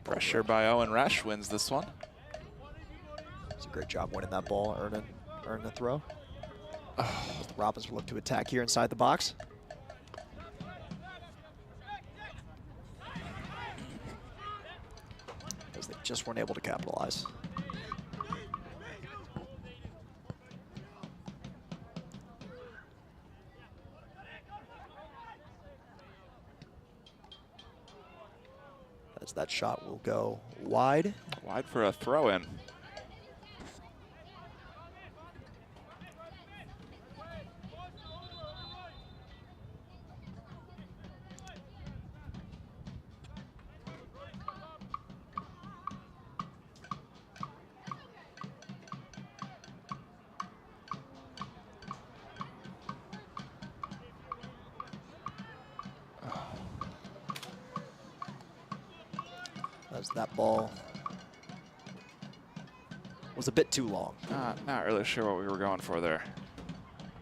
[SPEAKER 1] Pressure by Owen Resch wins this one.
[SPEAKER 3] It's a great job winning that ball, earning the throw. Oh. The Robins will look to attack here inside the box. As they just weren't able to capitalize. As that shot will go wide.
[SPEAKER 1] Wide for a throw-in.
[SPEAKER 3] As that ball was a bit too long.
[SPEAKER 1] Not really sure what we were going for there.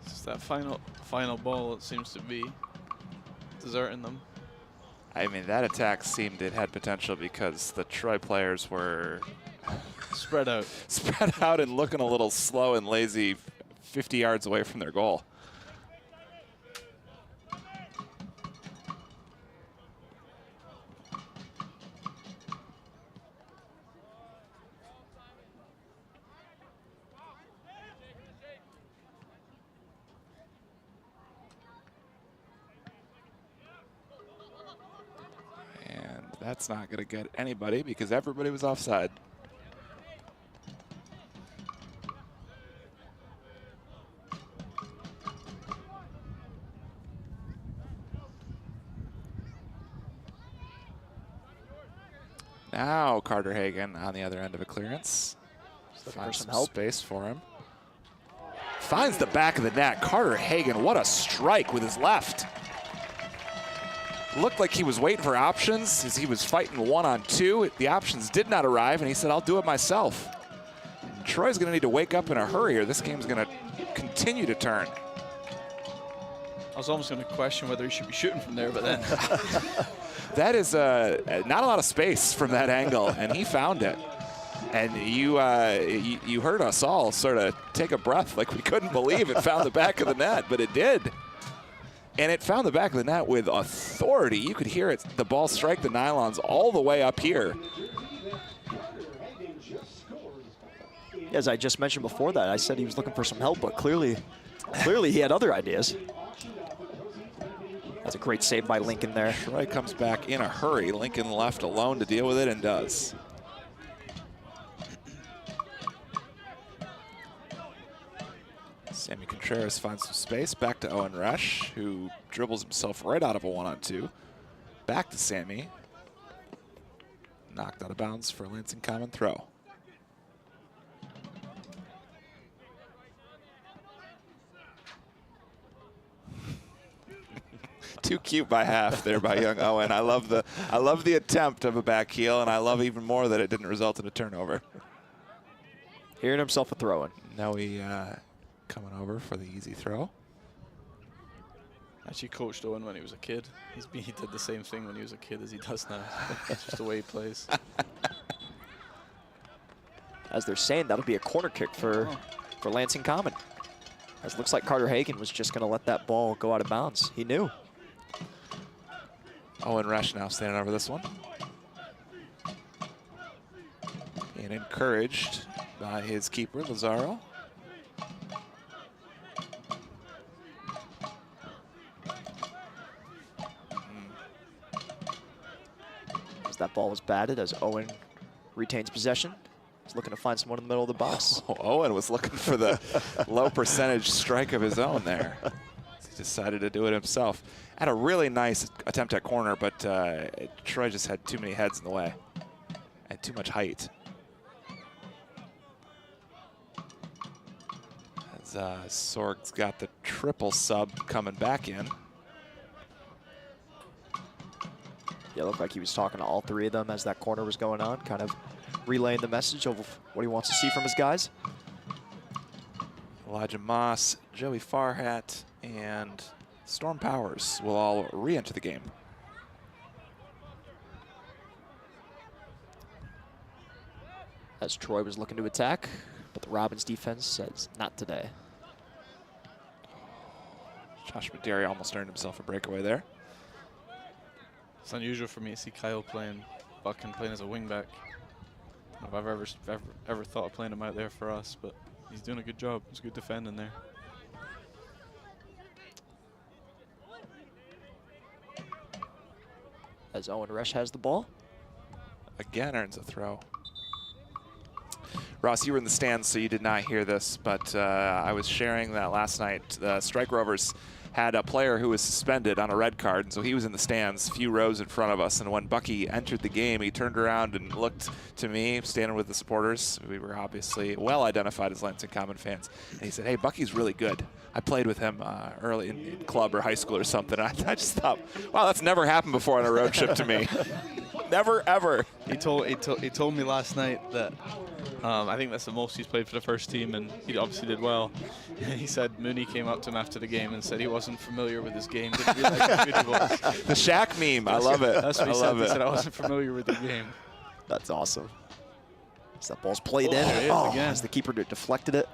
[SPEAKER 4] It's just that final ball that seems to be deserting them.
[SPEAKER 1] I mean, that attack seemed it had potential because the Troy players were
[SPEAKER 4] spread out.
[SPEAKER 1] Spread out and looking a little slow and lazy 50 yards away from their goal. That's not going to get anybody because everybody was offside. Now Carter Hagan on the other end of a clearance. Finds some space for him. Finds the back of the net. Carter Hagan, what a strike with his left. Looked like he was waiting for options as he was fighting 1-on-2. The options did not arrive, and he said, I'll do it myself. And Troy's going to need to wake up in a hurry, or this game's going to continue to turn.
[SPEAKER 4] I was almost going to question whether he should be shooting from there, but then.
[SPEAKER 1] That is not a lot of space from that angle, and he found it. And you heard us all sort of take a breath like we couldn't believe it found the back of the net, but it did. And it found the back of the net with authority. You could hear it, the ball strike the nylons all the way up here.
[SPEAKER 3] As I just mentioned before that, I said he was looking for some help, but clearly he had other ideas. That's a great save by Lincoln there.
[SPEAKER 1] Troy comes back in a hurry. Lincoln left alone to deal with it and does. Sammy Contreras finds some space. Back to Owen Resch, who dribbles himself right out of a 1-on-2. Back to Sammy. Knocked out of bounds for a Lansing Common throw. Too cute by half there by young Owen. I love the attempt of a back heel, and I love even more that it didn't result in a turnover.
[SPEAKER 3] Hearing himself a throw-in.
[SPEAKER 1] Now he coming over for the easy throw.
[SPEAKER 4] Actually coached Owen when he was a kid. He did the same thing when he was a kid as he does now. It's just the way he plays.
[SPEAKER 3] As they're saying, that'll be a corner kick for Lansing Common. As it looks like Carter Hagan was just going to let that ball go out of bounds. He knew.
[SPEAKER 1] Owen Resch now standing over this one. Being encouraged by his keeper, Lazaro.
[SPEAKER 3] As that ball was batted, as Owen retains possession. He's looking to find someone in the middle of the box.
[SPEAKER 1] Oh, Owen was looking for the low percentage strike of his own there. He decided to do it himself. Had a really nice attempt at corner, but Troy just had too many heads in the way and too much height. As Sorg's got the triple sub coming back in.
[SPEAKER 3] Yeah, it looked like he was talking to all three of them as that corner was going on, kind of relaying the message of what he wants to see from his guys.
[SPEAKER 1] Elijah Moss, Joey Farhat, and Storm Powers will all re-enter the game.
[SPEAKER 3] As Troy was looking to attack, but the Robbins defense says not today.
[SPEAKER 1] Josh Maderi almost earned himself a breakaway there.
[SPEAKER 4] It's unusual for me to see Kyle playing Buchan playing as a wingback. I don't know if I've ever thought of playing him out there for us, but he's doing a good job. He's good defending there.
[SPEAKER 3] As Owen Resch has the ball.
[SPEAKER 1] Again earns a throw. Ross, you were in the stands, so you did not hear this, but I was sharing that last night. The Strike Rovers had a player who was suspended on a red card, and so he was in the stands a few rows in front of us. And when Bucky entered the game, he turned around and looked to me, standing with the supporters. We were obviously well identified as Lansing Common fans. And he said, "Hey, Bucky's really good. I played with him early in club or high school or something." I just thought, wow, that's never happened before on a road trip to me. Never, ever.
[SPEAKER 4] He told me last night that I think that's the most he's played for the first team, and he obviously did well. He said Mooney came up to him after the game and said he wasn't familiar with his game. Didn't realize how good he was.
[SPEAKER 1] The Shaq meme, I love it.
[SPEAKER 4] That's what he said. He said I wasn't familiar with the game.
[SPEAKER 3] That's awesome. As that ball's played in.
[SPEAKER 4] There it is again.
[SPEAKER 3] As the keeper deflected it.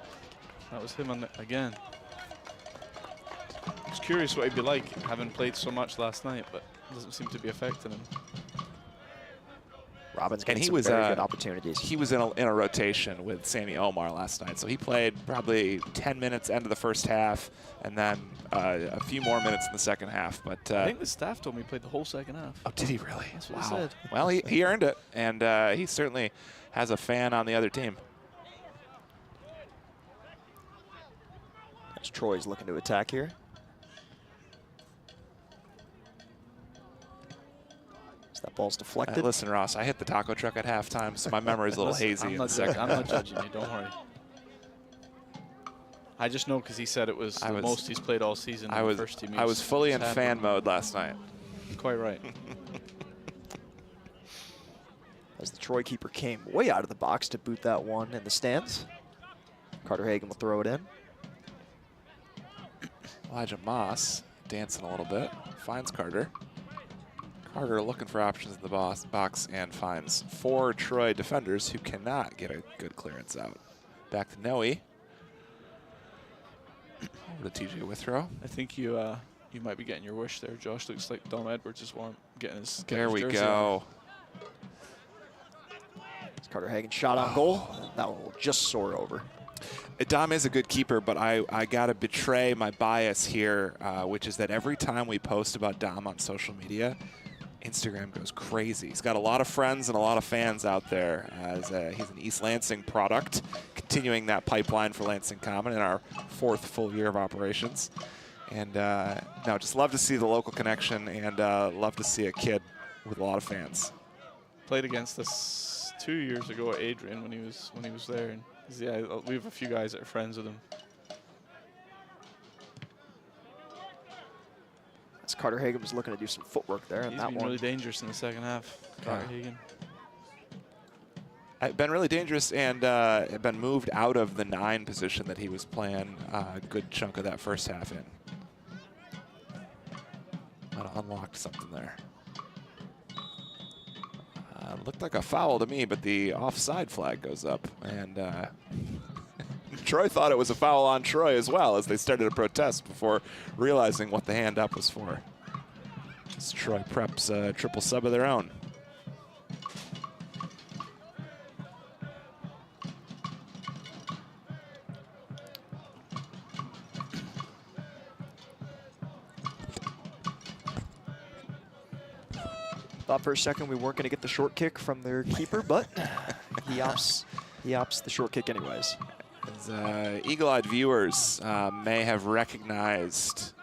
[SPEAKER 4] That was him on the, again. I was curious what he'd be like, having played so much last night, but it doesn't seem to be affecting him.
[SPEAKER 3] Robbins getting some very good opportunities.
[SPEAKER 1] He was in a rotation with Sammy Omar last night, so he played probably 10 minutes into the first half, and then a few more minutes in the second half. But
[SPEAKER 4] I think the staff told me he played the whole second half.
[SPEAKER 1] Oh, did he really?
[SPEAKER 4] That's what he said.
[SPEAKER 1] Well, he earned it, and he certainly has a fan on the other team.
[SPEAKER 3] As Troy's looking to attack here. That ball's deflected.
[SPEAKER 1] Listen, Ross, I hit the taco truck at halftime, so my memory's a little hazy in the second.
[SPEAKER 4] I'm not judging you, don't worry. I just know because he said it was the most he's played all season in the first team.
[SPEAKER 1] I was fully in fan mode last night.
[SPEAKER 4] Quite right.
[SPEAKER 3] As the Troy keeper came way out of the box to boot that one in the stands. Carter Hagan will throw it in.
[SPEAKER 1] Elijah Moss dancing a little bit, finds Carter. Carter looking for options in the box and finds 4 Troy defenders who cannot get a good clearance out. Back to Noe. Over to TJ Withrow.
[SPEAKER 4] I think you might be getting your wish there, Josh. Looks like Dom Edwards is getting his
[SPEAKER 1] There we
[SPEAKER 4] jersey
[SPEAKER 1] go.
[SPEAKER 3] Carter Hagan shot on goal. That one will just soar over.
[SPEAKER 1] Dom is a good keeper, but I got to betray my bias here, which is that every time we post about Dom on social media, Instagram goes crazy. He's got a lot of friends and a lot of fans out there, as he's an East Lansing product, continuing that pipeline for Lansing Common in our 4th full year of operations. And no, just love to see the local connection, and love to see a kid with a lot of fans.
[SPEAKER 4] Played against us 2 years ago at Adrian when he was there, and yeah, we have a few guys that are friends with him.
[SPEAKER 3] As Carter Hagan was looking to do some footwork there, and
[SPEAKER 4] He's
[SPEAKER 3] that
[SPEAKER 4] been
[SPEAKER 3] one
[SPEAKER 4] really dangerous in the second half. Carter Hagan.
[SPEAKER 1] Been really dangerous, and been moved out of the 9 position that he was playing a good chunk of that first half in. Might have unlocked something there. Looked like a foul to me, but the offside flag goes up, and Troy thought it was a foul on Troy as well as they started to protest before realizing what the hand up was for. As Troy preps a triple sub of their own.
[SPEAKER 3] Thought for a second we weren't going to get the short kick from their keeper, but he opts the short kick anyways.
[SPEAKER 1] As eagle-eyed viewers may have recognized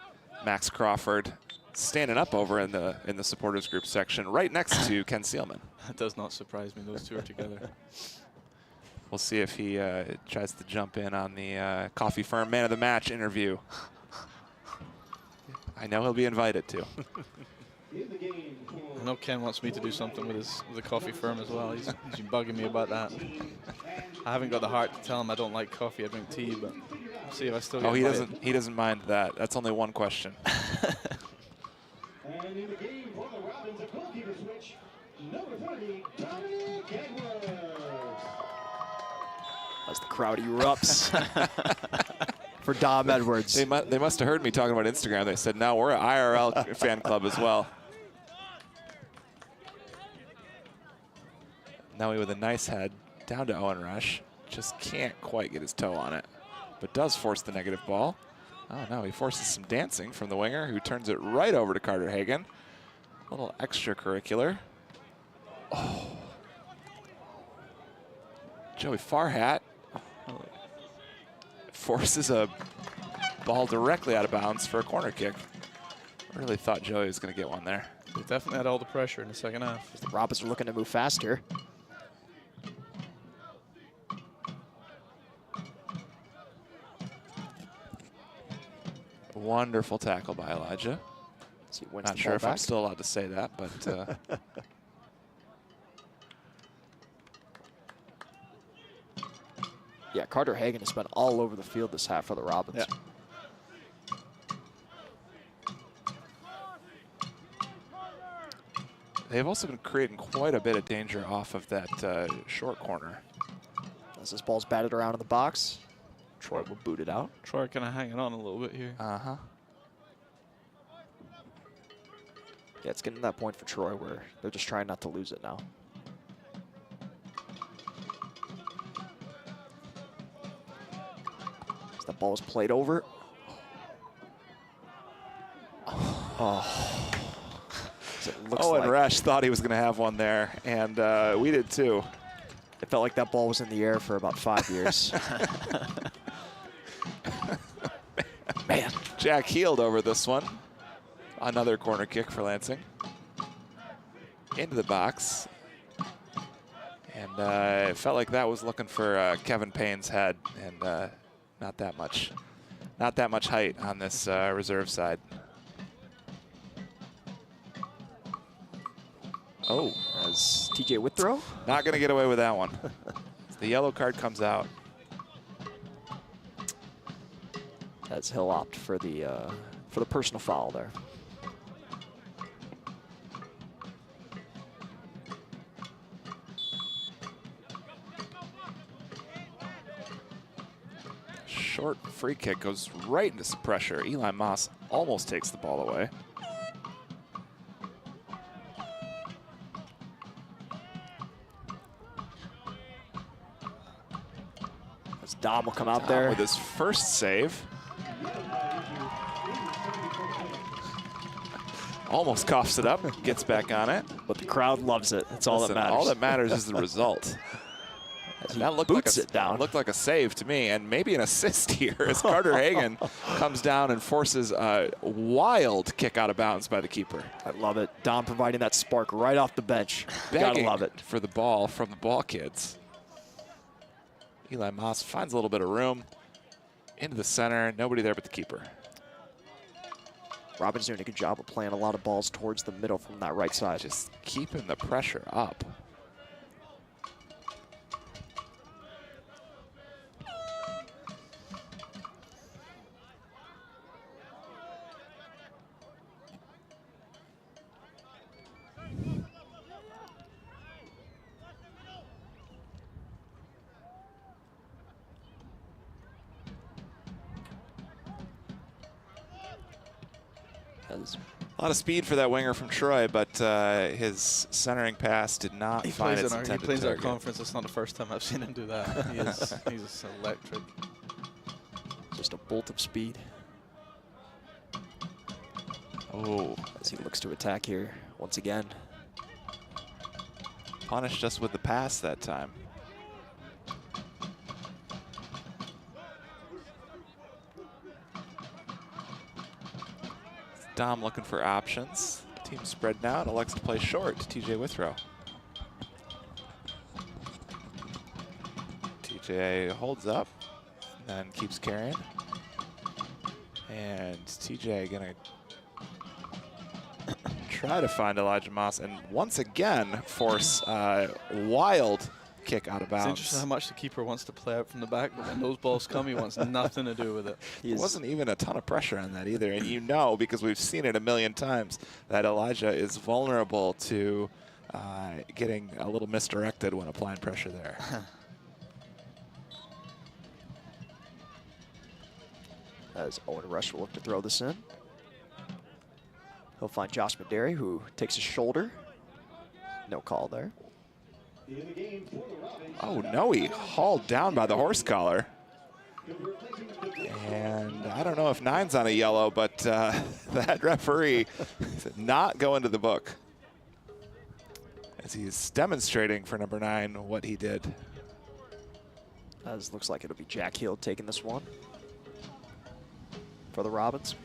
[SPEAKER 1] Max Crawford standing up over in the supporters group section right next to Ken Seelman.
[SPEAKER 4] That does not surprise me. Those two are together.
[SPEAKER 1] We'll see if he tries to jump in on the Coffee Firm Man of the Match interview. I know he'll be invited to.
[SPEAKER 4] I know Ken wants me to do something with the coffee firm as well. He's been bugging me about that. I haven't got the heart to tell him I don't like coffee. I drink tea, but we'll see if I still get invited.
[SPEAKER 1] He doesn't mind that. That's only one question.
[SPEAKER 5] And in the game for the Robins, a goalkeeper switch, number 30, Dominic Edwards.
[SPEAKER 3] As the crowd erupts for Dom Edwards.
[SPEAKER 1] They must have heard me talking about Instagram. They said, no, we're an IRL fan club as well. Now with a nice head down to Owen Rush. Just can't quite get his toe on it, but does force the negative ball. Oh no, he forces some dancing from the winger, who turns it right over to Carter Hagan. A little extracurricular. Oh. Joey Farhat forces a ball directly out of bounds for a corner kick. I really thought Joey was going to get one there.
[SPEAKER 4] They definitely had all the pressure in the second half.
[SPEAKER 3] The Robins are looking to move faster.
[SPEAKER 1] Wonderful tackle by Elijah. Not sure if I'm still allowed to say that, but
[SPEAKER 3] yeah, Carter Hagan has been all over the field this half for the Robins.
[SPEAKER 4] Yeah.
[SPEAKER 1] They've also been creating quite a bit of danger off of that short corner.
[SPEAKER 3] As this ball's batted around in the box, Troy will boot it out.
[SPEAKER 4] Troy kind of hanging on a little bit here.
[SPEAKER 1] Uh-huh.
[SPEAKER 3] Yeah, it's getting to that point for Troy where they're just trying not to lose it now. As that ball was played over. Oh.
[SPEAKER 1] Owen Rush thought he was going to have one there, and we did too.
[SPEAKER 3] It felt like that ball was in the air for about 5 years.
[SPEAKER 1] Man, Jack healed over this one. Another corner kick for Lansing. Into the box. And it felt like that was looking for Kevin Payne's head, and not that much height on this reserve side. Oh,
[SPEAKER 3] as TJ Withrow.
[SPEAKER 1] Not going to get away with that one. The yellow card comes out.
[SPEAKER 3] As he'll opt for the personal foul there.
[SPEAKER 1] Short free kick goes right into some pressure. Eli Moss almost takes the ball away.
[SPEAKER 3] Dom will come out
[SPEAKER 1] Dom
[SPEAKER 3] there.
[SPEAKER 1] with his first save. Almost coughs it up, gets back on it.
[SPEAKER 3] But the crowd loves it. That's all that
[SPEAKER 1] Listen,
[SPEAKER 3] matters.
[SPEAKER 1] all that matters is the result.
[SPEAKER 3] As he
[SPEAKER 1] That looked like
[SPEAKER 3] boots it down.
[SPEAKER 1] looked like a save to me, and maybe an assist here as Carter Hagan comes down and forces a wild kick out of bounds by the keeper.
[SPEAKER 3] I love it. Dom providing that spark right off the bench. Gotta
[SPEAKER 1] Begging
[SPEAKER 3] love it.
[SPEAKER 1] for the ball from the ball kids. Eli Moss finds a little bit of room into the center. Nobody there but the keeper.
[SPEAKER 3] Robin's doing a good job of playing a lot of balls towards the middle from that right side.
[SPEAKER 1] Just keeping the pressure up. A lot of speed for that winger from Troy, but his centering pass did not find its intended
[SPEAKER 4] He plays our
[SPEAKER 1] target.
[SPEAKER 4] conference. It's not the first time I've seen him do that. He's electric.
[SPEAKER 3] Just a bolt of speed
[SPEAKER 1] Oh,
[SPEAKER 3] as he looks to attack here once again.
[SPEAKER 1] punished us with the pass that time. Dom looking for options. Team spread out, elects to play short to TJ Withrow. TJ holds up, then keeps carrying. And TJ gonna try to find Elijah Moss and once again force a wild kick out of
[SPEAKER 4] It's
[SPEAKER 1] bounds.
[SPEAKER 4] interesting how much the keeper wants to play out from the back, but when those balls come, he wants nothing to do with it.
[SPEAKER 1] There wasn't even a ton of pressure on that either. And you know, because we've seen it a million times, that Elijah is vulnerable to getting a little misdirected when applying pressure there.
[SPEAKER 3] As Owen Rush will look to throw this in. He'll find Josh Maderi, who takes his shoulder. No call there.
[SPEAKER 1] Oh no, he hauled down by the horse collar. And I don't know if 9's on a yellow, but that referee did not go into the book as he's demonstrating for number 9 what he did.
[SPEAKER 3] As looks like it'll be Jack Hill taking this one for the Robins.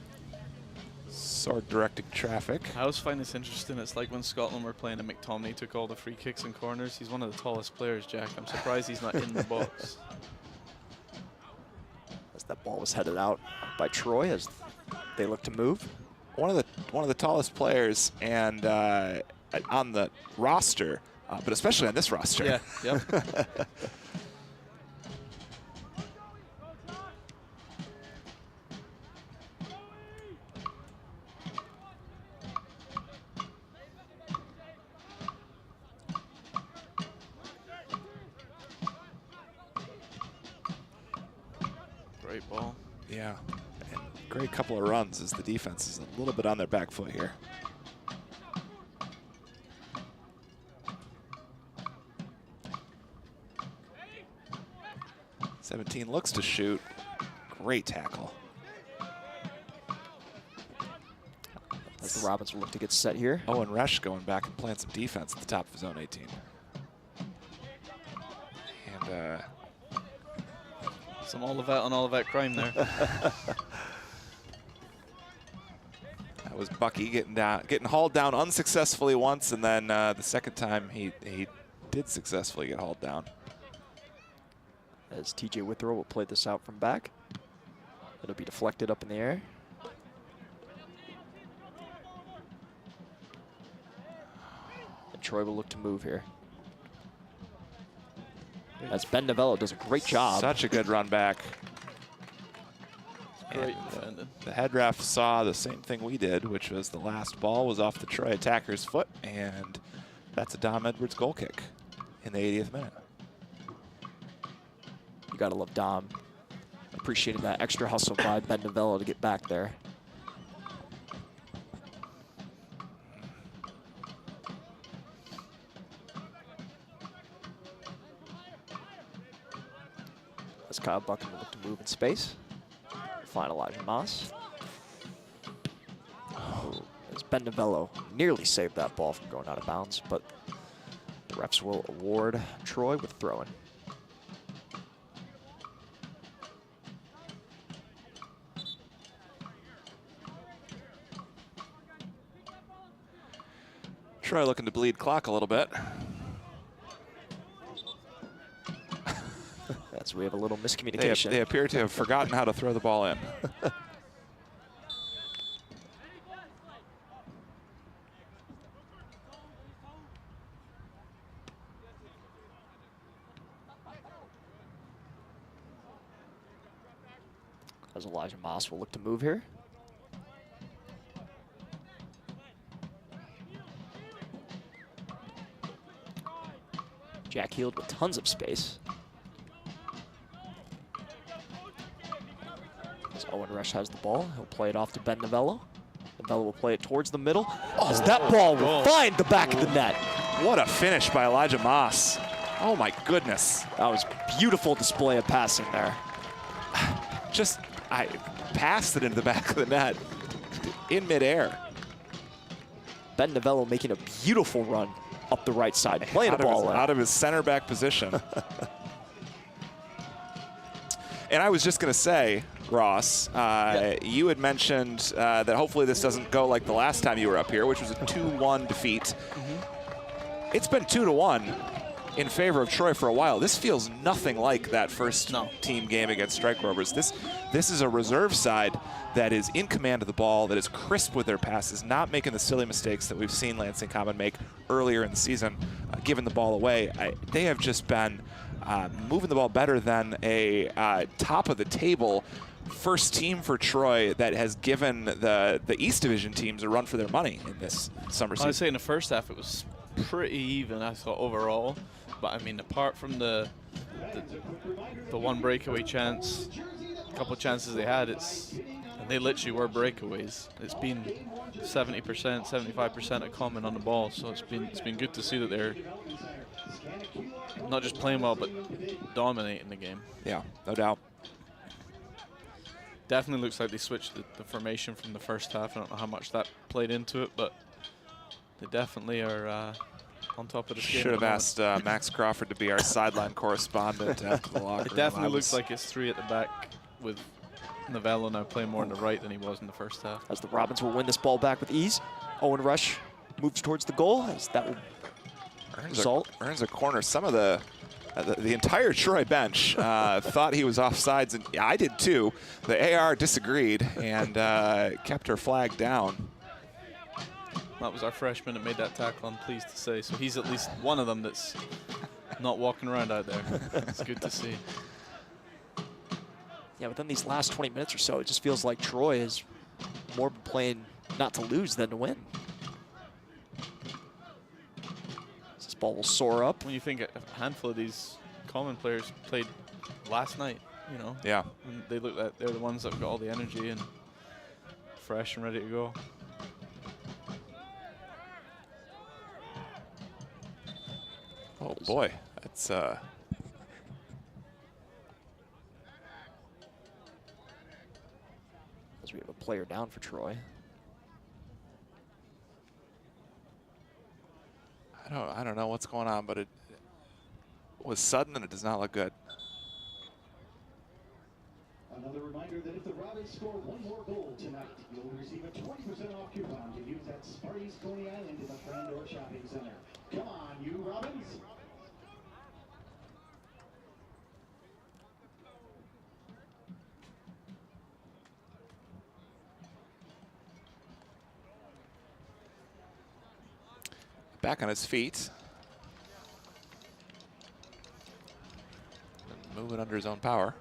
[SPEAKER 1] Sorg directing traffic.
[SPEAKER 4] I always find this interesting. It's like when Scotland were playing and McTominay took all the free kicks and corners. He's one of the tallest players, Jack. I'm surprised he's not in the box.
[SPEAKER 3] As that ball was headed out by Troy as they look to move.
[SPEAKER 1] One of the tallest players and on the roster, but especially on this roster.
[SPEAKER 4] Yeah, yep. Great ball.
[SPEAKER 1] Yeah, and great couple of runs as the defense is a little bit on their back foot here. "17 looks to shoot. Great tackle.
[SPEAKER 3] As the Robins will look to get set here.
[SPEAKER 1] Owen Resch going back and playing some defense at the top of zone 18. And
[SPEAKER 4] Some Olivet on Olivet crime there.
[SPEAKER 1] that was Bucky getting hauled down unsuccessfully once, and then the second time he did successfully get hauled down.
[SPEAKER 3] As TJ Withrow will play this out from back. It'll be deflected up in the air. And Troy will look to move here. As Ben Novello does a great job.
[SPEAKER 1] Such a good run back.
[SPEAKER 4] Great
[SPEAKER 1] And
[SPEAKER 4] defending.
[SPEAKER 1] the head ref saw the same thing we did, which was the last ball was off the Troy attacker's foot, and that's a Dom Edwards goal kick in the 80th minute.
[SPEAKER 3] You gotta love Dom. Appreciated that extra hustle by Ben Novello to get back there. As Kyle Buchan will look to move in space. Find Elijah Moss. As Ben Novello nearly saved that ball from going out of bounds, but the refs will award Troy with throw-in.
[SPEAKER 1] Troy looking to bleed clock a little bit.
[SPEAKER 3] As we have a little miscommunication.
[SPEAKER 1] They appear to have forgotten how to throw the ball in.
[SPEAKER 3] As Elijah Moss will look to move here. Jack Heald with tons of space. As Owen Rush has the ball, he'll play it off to Ben Novello. Novello will play it towards the middle. As that ball will find the back of the net.
[SPEAKER 1] What a finish by Elijah Moss. Oh my goodness.
[SPEAKER 3] That was beautiful display of passing there.
[SPEAKER 1] I passed it into the back of the net in midair.
[SPEAKER 3] Ben Novello making a beautiful run up the right side, playing the ball
[SPEAKER 1] out of his center back position. And I was just going to say, Ross, you had mentioned that hopefully this doesn't go like the last time you were up here, which was a 2-1 defeat. It's been 2-1 in favor of Troy for a while. This feels nothing like that first team game against Strike Rovers. This is a reserve side that is in command of the ball, that is crisp with their passes, not making the silly mistakes that we've seen Lansing Common make earlier in the season, giving the ball away. They have just been moving the ball better than a top of the table first team for Troy that has given the East Division teams a run for their money in this summer season.
[SPEAKER 4] I'd say in the first half it was pretty even, I thought, overall. But I mean, apart from the one breakaway chance, a couple of chances they had, and they literally were breakaways. It's been 70%, 75% at Common on the ball, so it's been good to see that they're not just playing well, but dominating the game.
[SPEAKER 1] Yeah, no doubt.
[SPEAKER 4] Definitely looks like they switched the formation from the first half. I don't know how much that played into it, but they definitely are on top of the game.
[SPEAKER 1] Should have asked Max Crawford to be our sideline correspondent after the locker room.
[SPEAKER 4] It definitely looks like it's three at the back, with Novello now playing more on the right than he was in the first half.
[SPEAKER 3] As the Robins will win this ball back with ease. Owen Rush moves towards the goal, as that will
[SPEAKER 1] earns a corner. Some of the entire Troy bench thought he was offsides, and I did too. The AR disagreed and kept her flag down.
[SPEAKER 4] That was our freshman that made that tackle, I'm pleased to say. So he's at least one of them that's not walking around out there. It's good to see.
[SPEAKER 3] Yeah, within these last 20 minutes or so, it just feels like Troy is more playing not to lose than to win. This ball will soar up.
[SPEAKER 4] When you think a handful of these Common players played last night, you know.
[SPEAKER 1] Yeah.
[SPEAKER 4] And they look like they're the ones that have got all the energy and fresh and ready to go.
[SPEAKER 1] Oh boy, that's
[SPEAKER 3] As we have a player down for Troy.
[SPEAKER 1] I don't know what's going on, but it was sudden and it does not look good.
[SPEAKER 5] Another reminder that if the Robins score one more goal tonight, you'll receive a 20% off coupon to use at Sparty's Coney Island in the Frandor Shopping Center. Come on, you Robins.
[SPEAKER 1] Back on his feet. And moving under his own power.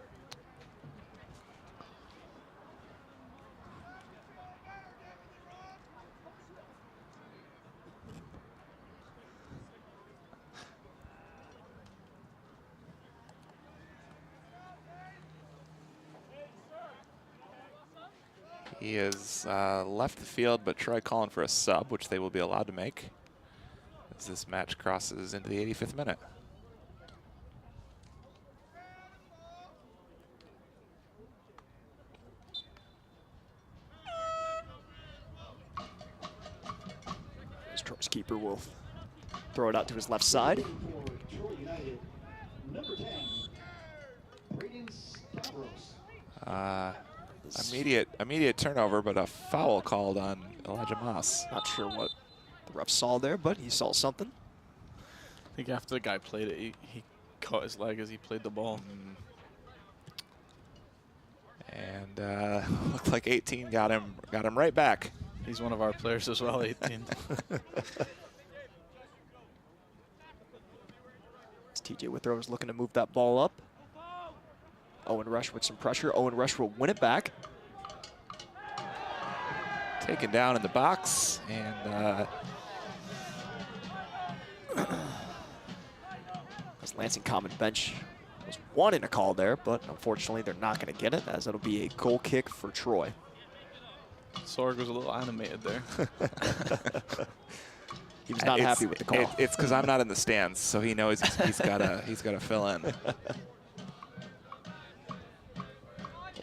[SPEAKER 1] He has left the field, but Troy calling for a sub, which they will be allowed to make as this match crosses into the 85th minute.
[SPEAKER 3] Troy's keeper will throw it out to his left side.
[SPEAKER 1] Immediate turnover, but a foul called on Elijah Moss.
[SPEAKER 3] Not sure what the ref saw there, but he saw something.
[SPEAKER 4] I think after the guy played it, he caught his leg as he played the ball.
[SPEAKER 1] And looked like 18 got him right back.
[SPEAKER 4] He's one of our players as well, 18.
[SPEAKER 3] TJ Withrow is looking to move that ball up. Owen Rush with some pressure. Owen Rush will win it back.
[SPEAKER 1] Taken down in the box, and
[SPEAKER 3] this Lansing Common bench was wanting a call there, but unfortunately they're not going to get it, as it'll be a goal kick for Troy.
[SPEAKER 4] Sorg was a little animated there.
[SPEAKER 3] He was not happy with the call.
[SPEAKER 1] It's because I'm not in the stands, so he knows he's got to fill in.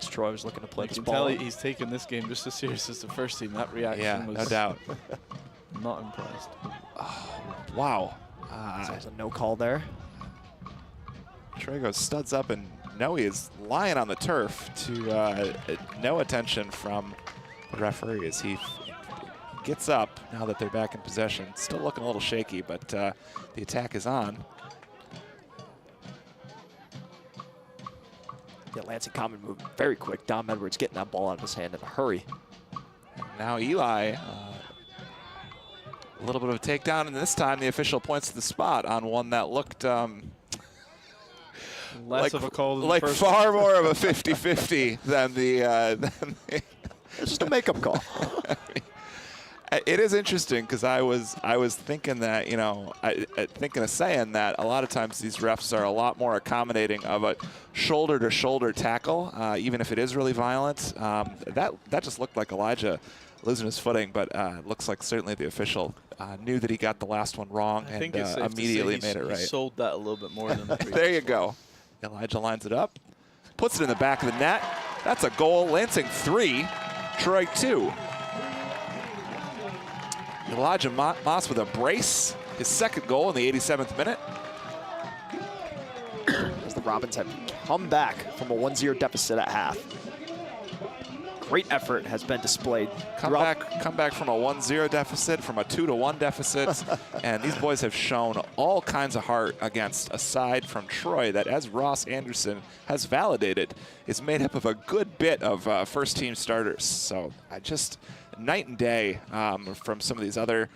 [SPEAKER 3] As Troy was looking to play this
[SPEAKER 4] You can
[SPEAKER 3] ball.
[SPEAKER 4] tell he's taking this game just as serious as the first team. That reaction was
[SPEAKER 1] no doubt.
[SPEAKER 4] Not impressed.
[SPEAKER 1] Oh, wow.
[SPEAKER 3] So there's a no call there.
[SPEAKER 1] Trago studs up, and Noe is lying on the turf to no attention from the referee as he gets up now that they're back in possession. Still looking a little shaky, but the attack is on.
[SPEAKER 3] Yeah, Lansing Common moved very quick. Dom Edwards getting that ball out of his hand in a hurry.
[SPEAKER 1] And now Eli, a little bit of a takedown, and this time the official points to the spot on one that looked
[SPEAKER 4] Less of a call than
[SPEAKER 1] like
[SPEAKER 4] the first
[SPEAKER 1] far more of a 50-50 than the
[SPEAKER 3] It's just a makeup call.
[SPEAKER 1] It is interesting because I was thinking that, you know, thinking of saying that a lot of times these refs are a lot more accommodating of a shoulder-to-shoulder tackle, even if it is really violent. That just looked like Elijah losing his footing, but it looks like certainly the official knew that he got the last one wrong and immediately made it right.
[SPEAKER 4] He sold that a little bit more than the previous.
[SPEAKER 1] There you go. Elijah lines it up, puts it in the back of the net. That's a goal. Lansing 3, Troy 2. Elijah Moss with a brace, his second goal in the 87th minute.
[SPEAKER 3] As the Robins have come back from a 1-0 deficit at half. Great effort has been displayed.
[SPEAKER 1] Come back from a 1-0 deficit, from a 2-1 deficit, and these boys have shown all kinds of heart against a side from Troy that, as Ross Anderson has validated, is made up of a good bit of first-team starters. So night and day from some of these other,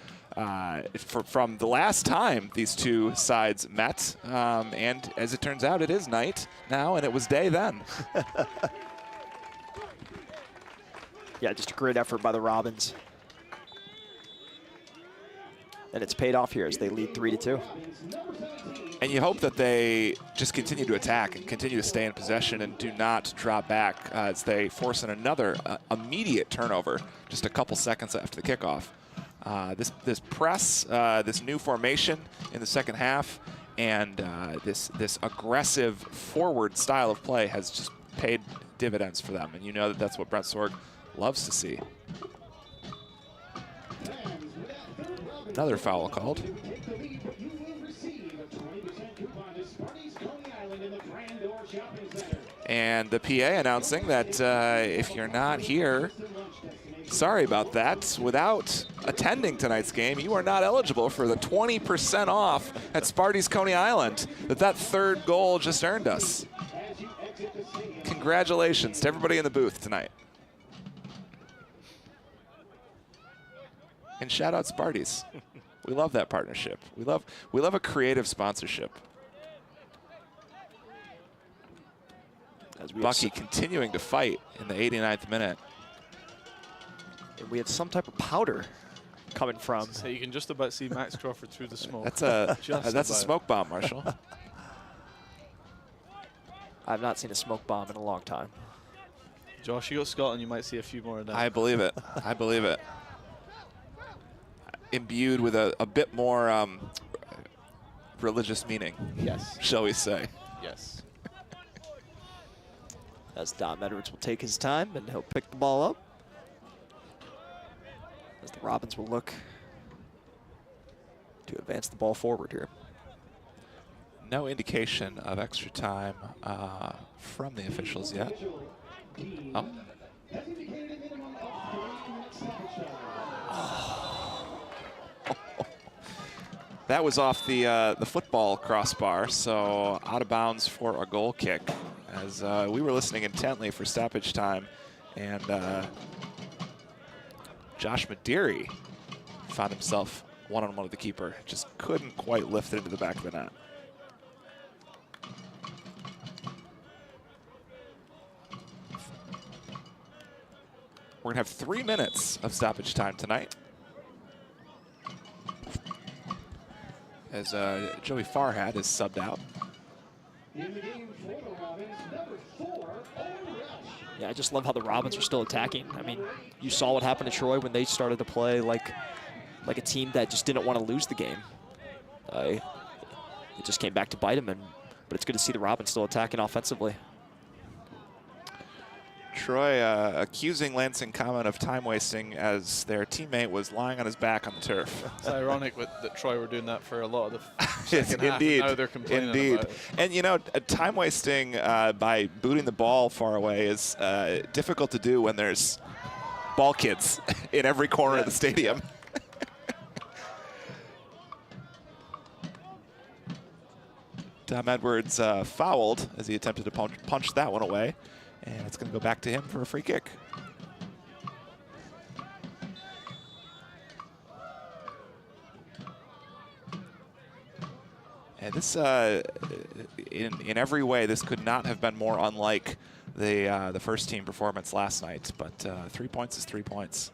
[SPEAKER 1] from the last time these two sides met, and as it turns out, it is night now, and it was day then.
[SPEAKER 3] Yeah, just a great effort by the Robins. And it's paid off here as they lead 3-2.
[SPEAKER 1] And you hope that they just continue to attack and continue to stay in possession and do not drop back as they force in another immediate turnover just a couple seconds after the kickoff. This press, this new formation in the second half, and this aggressive forward style of play has just paid dividends for them. And you know that that's what Brent Sorg loves to see. Another foul called. And the PA announcing that if you're not here, sorry about that, without attending tonight's game, you are not eligible for the 20% off at Sparty's Coney Island that third goal just earned us. Congratulations to everybody in the booth tonight. And shout out Sparty's. We love that partnership. We love a creative sponsorship.
[SPEAKER 3] As we
[SPEAKER 1] Bucky continuing to fight in the 89th minute.
[SPEAKER 3] And we have some type of powder coming from.
[SPEAKER 4] So you can just about see Max Crawford through the smoke.
[SPEAKER 1] That's a smoke bomb, Marshall.
[SPEAKER 3] I've not seen a smoke bomb in a long time.
[SPEAKER 4] Josh, you got Scotland, you might see a few more of them.
[SPEAKER 1] I believe it. I believe it. Imbued with a bit more religious meaning.
[SPEAKER 4] Yes.
[SPEAKER 1] Shall we say.
[SPEAKER 4] Yes.
[SPEAKER 3] As Dom Edwards will take his time and he'll pick the ball up. As the Robins will look to advance the ball forward here.
[SPEAKER 1] No indication of extra time from the officials yet. Oh. That was off the football crossbar, so out of bounds for a goal kick. As we were listening intently for stoppage time, and Josh Madiri found himself one-on-one with the keeper. Just couldn't quite lift it into the back of the net. We're gonna have 3 minutes of stoppage time tonight, as Joey Farhat is subbed out.
[SPEAKER 5] In the game for the Robins, number 4, Owen Rush.
[SPEAKER 3] Yeah, I just love how the Robins are still attacking. I mean, you saw what happened to Troy when they started to play like a team that just didn't want to lose the game. It just came back to bite them, but it's good to see the Robins still attacking offensively.
[SPEAKER 1] Troy accusing Lansing Common of time wasting as their teammate was lying on his back on the turf.
[SPEAKER 4] It's ironic that Troy were doing that for a lot of the second half.
[SPEAKER 1] Indeed.
[SPEAKER 4] Now they're complaining
[SPEAKER 1] Indeed.
[SPEAKER 4] about it.
[SPEAKER 1] And you know, time wasting by booting the ball far away is difficult to do when there's ball kids in every corner of the stadium. Dom Edwards fouled as he attempted to punch that one away. And it's going to go back to him for a free kick. And this, in every way, this could not have been more unlike the first team performance last night. But 3 points is 3 points.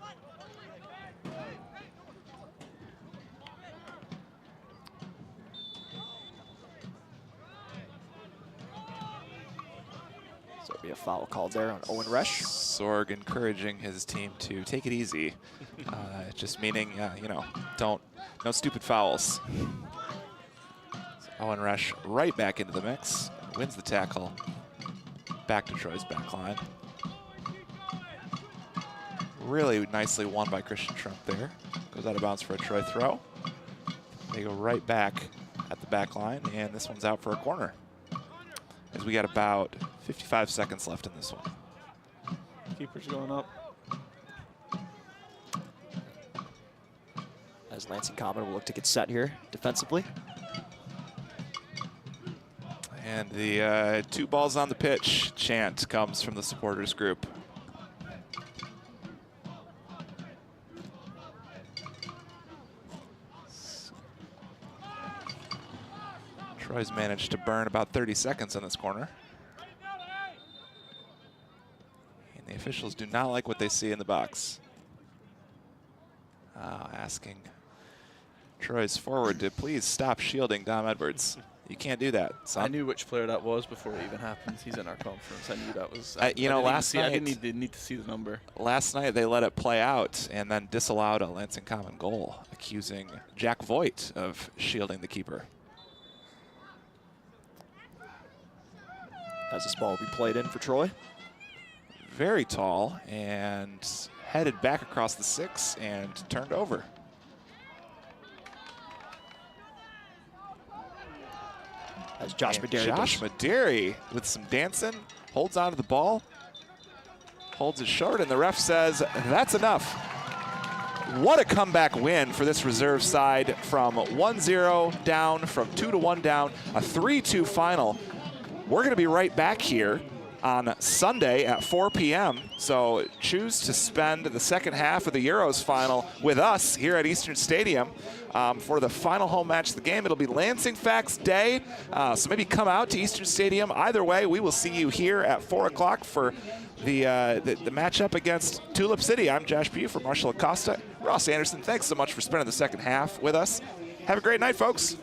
[SPEAKER 3] So it'll be a foul called there on Owen Resch.
[SPEAKER 1] Sorg encouraging his team to take it easy, just meaning, you know, no stupid fouls. So Owen Resch right back into the mix, wins the tackle, back to Troy's back line. Really nicely won by Christian Trump there. Goes out of bounds for a Troy throw. They go right back at the back line, and this one's out for a corner, as we got about 55 seconds left in this one.
[SPEAKER 4] Keeper's going up.
[SPEAKER 3] As Lansing Common will look to get set here defensively.
[SPEAKER 1] And the 2 balls on the pitch chant comes from the supporters group. Troy's managed to burn about 30 seconds on this corner. And the officials do not like what they see in the box. Asking Troy's forward to please stop shielding Dom Edwards. You can't do that, son.
[SPEAKER 4] I knew which player that was before it even happened. He's in our conference. I knew that was.
[SPEAKER 1] You know, last night
[SPEAKER 4] I didn't need to see the number.
[SPEAKER 1] Last night they let it play out and then disallowed a Lansing Common goal, accusing Jack Voigt of shielding the keeper.
[SPEAKER 3] As this ball will be played in for Troy.
[SPEAKER 1] Very tall and headed back across the 6 and turned over.
[SPEAKER 3] As Josh Madiri.
[SPEAKER 1] Josh Madiri with some dancing, holds onto the ball, holds it short, and the ref says, that's enough. What a comeback win for this reserve side from 1-0 down, from 2-1 down, a 3-2 final. We're going to be right back here on Sunday at 4 p.m. So choose to spend the second half of the Euros final with us here at Eastern Stadium for the final home match of the game. It'll be Lansing Facts Day, so maybe come out to Eastern Stadium. Either way, we will see you here at 4 o'clock for the matchup against Tulip City. I'm Josh Pugh for Marshall Acosta. Ross Anderson, thanks so much for spending the second half with us. Have a great night, folks.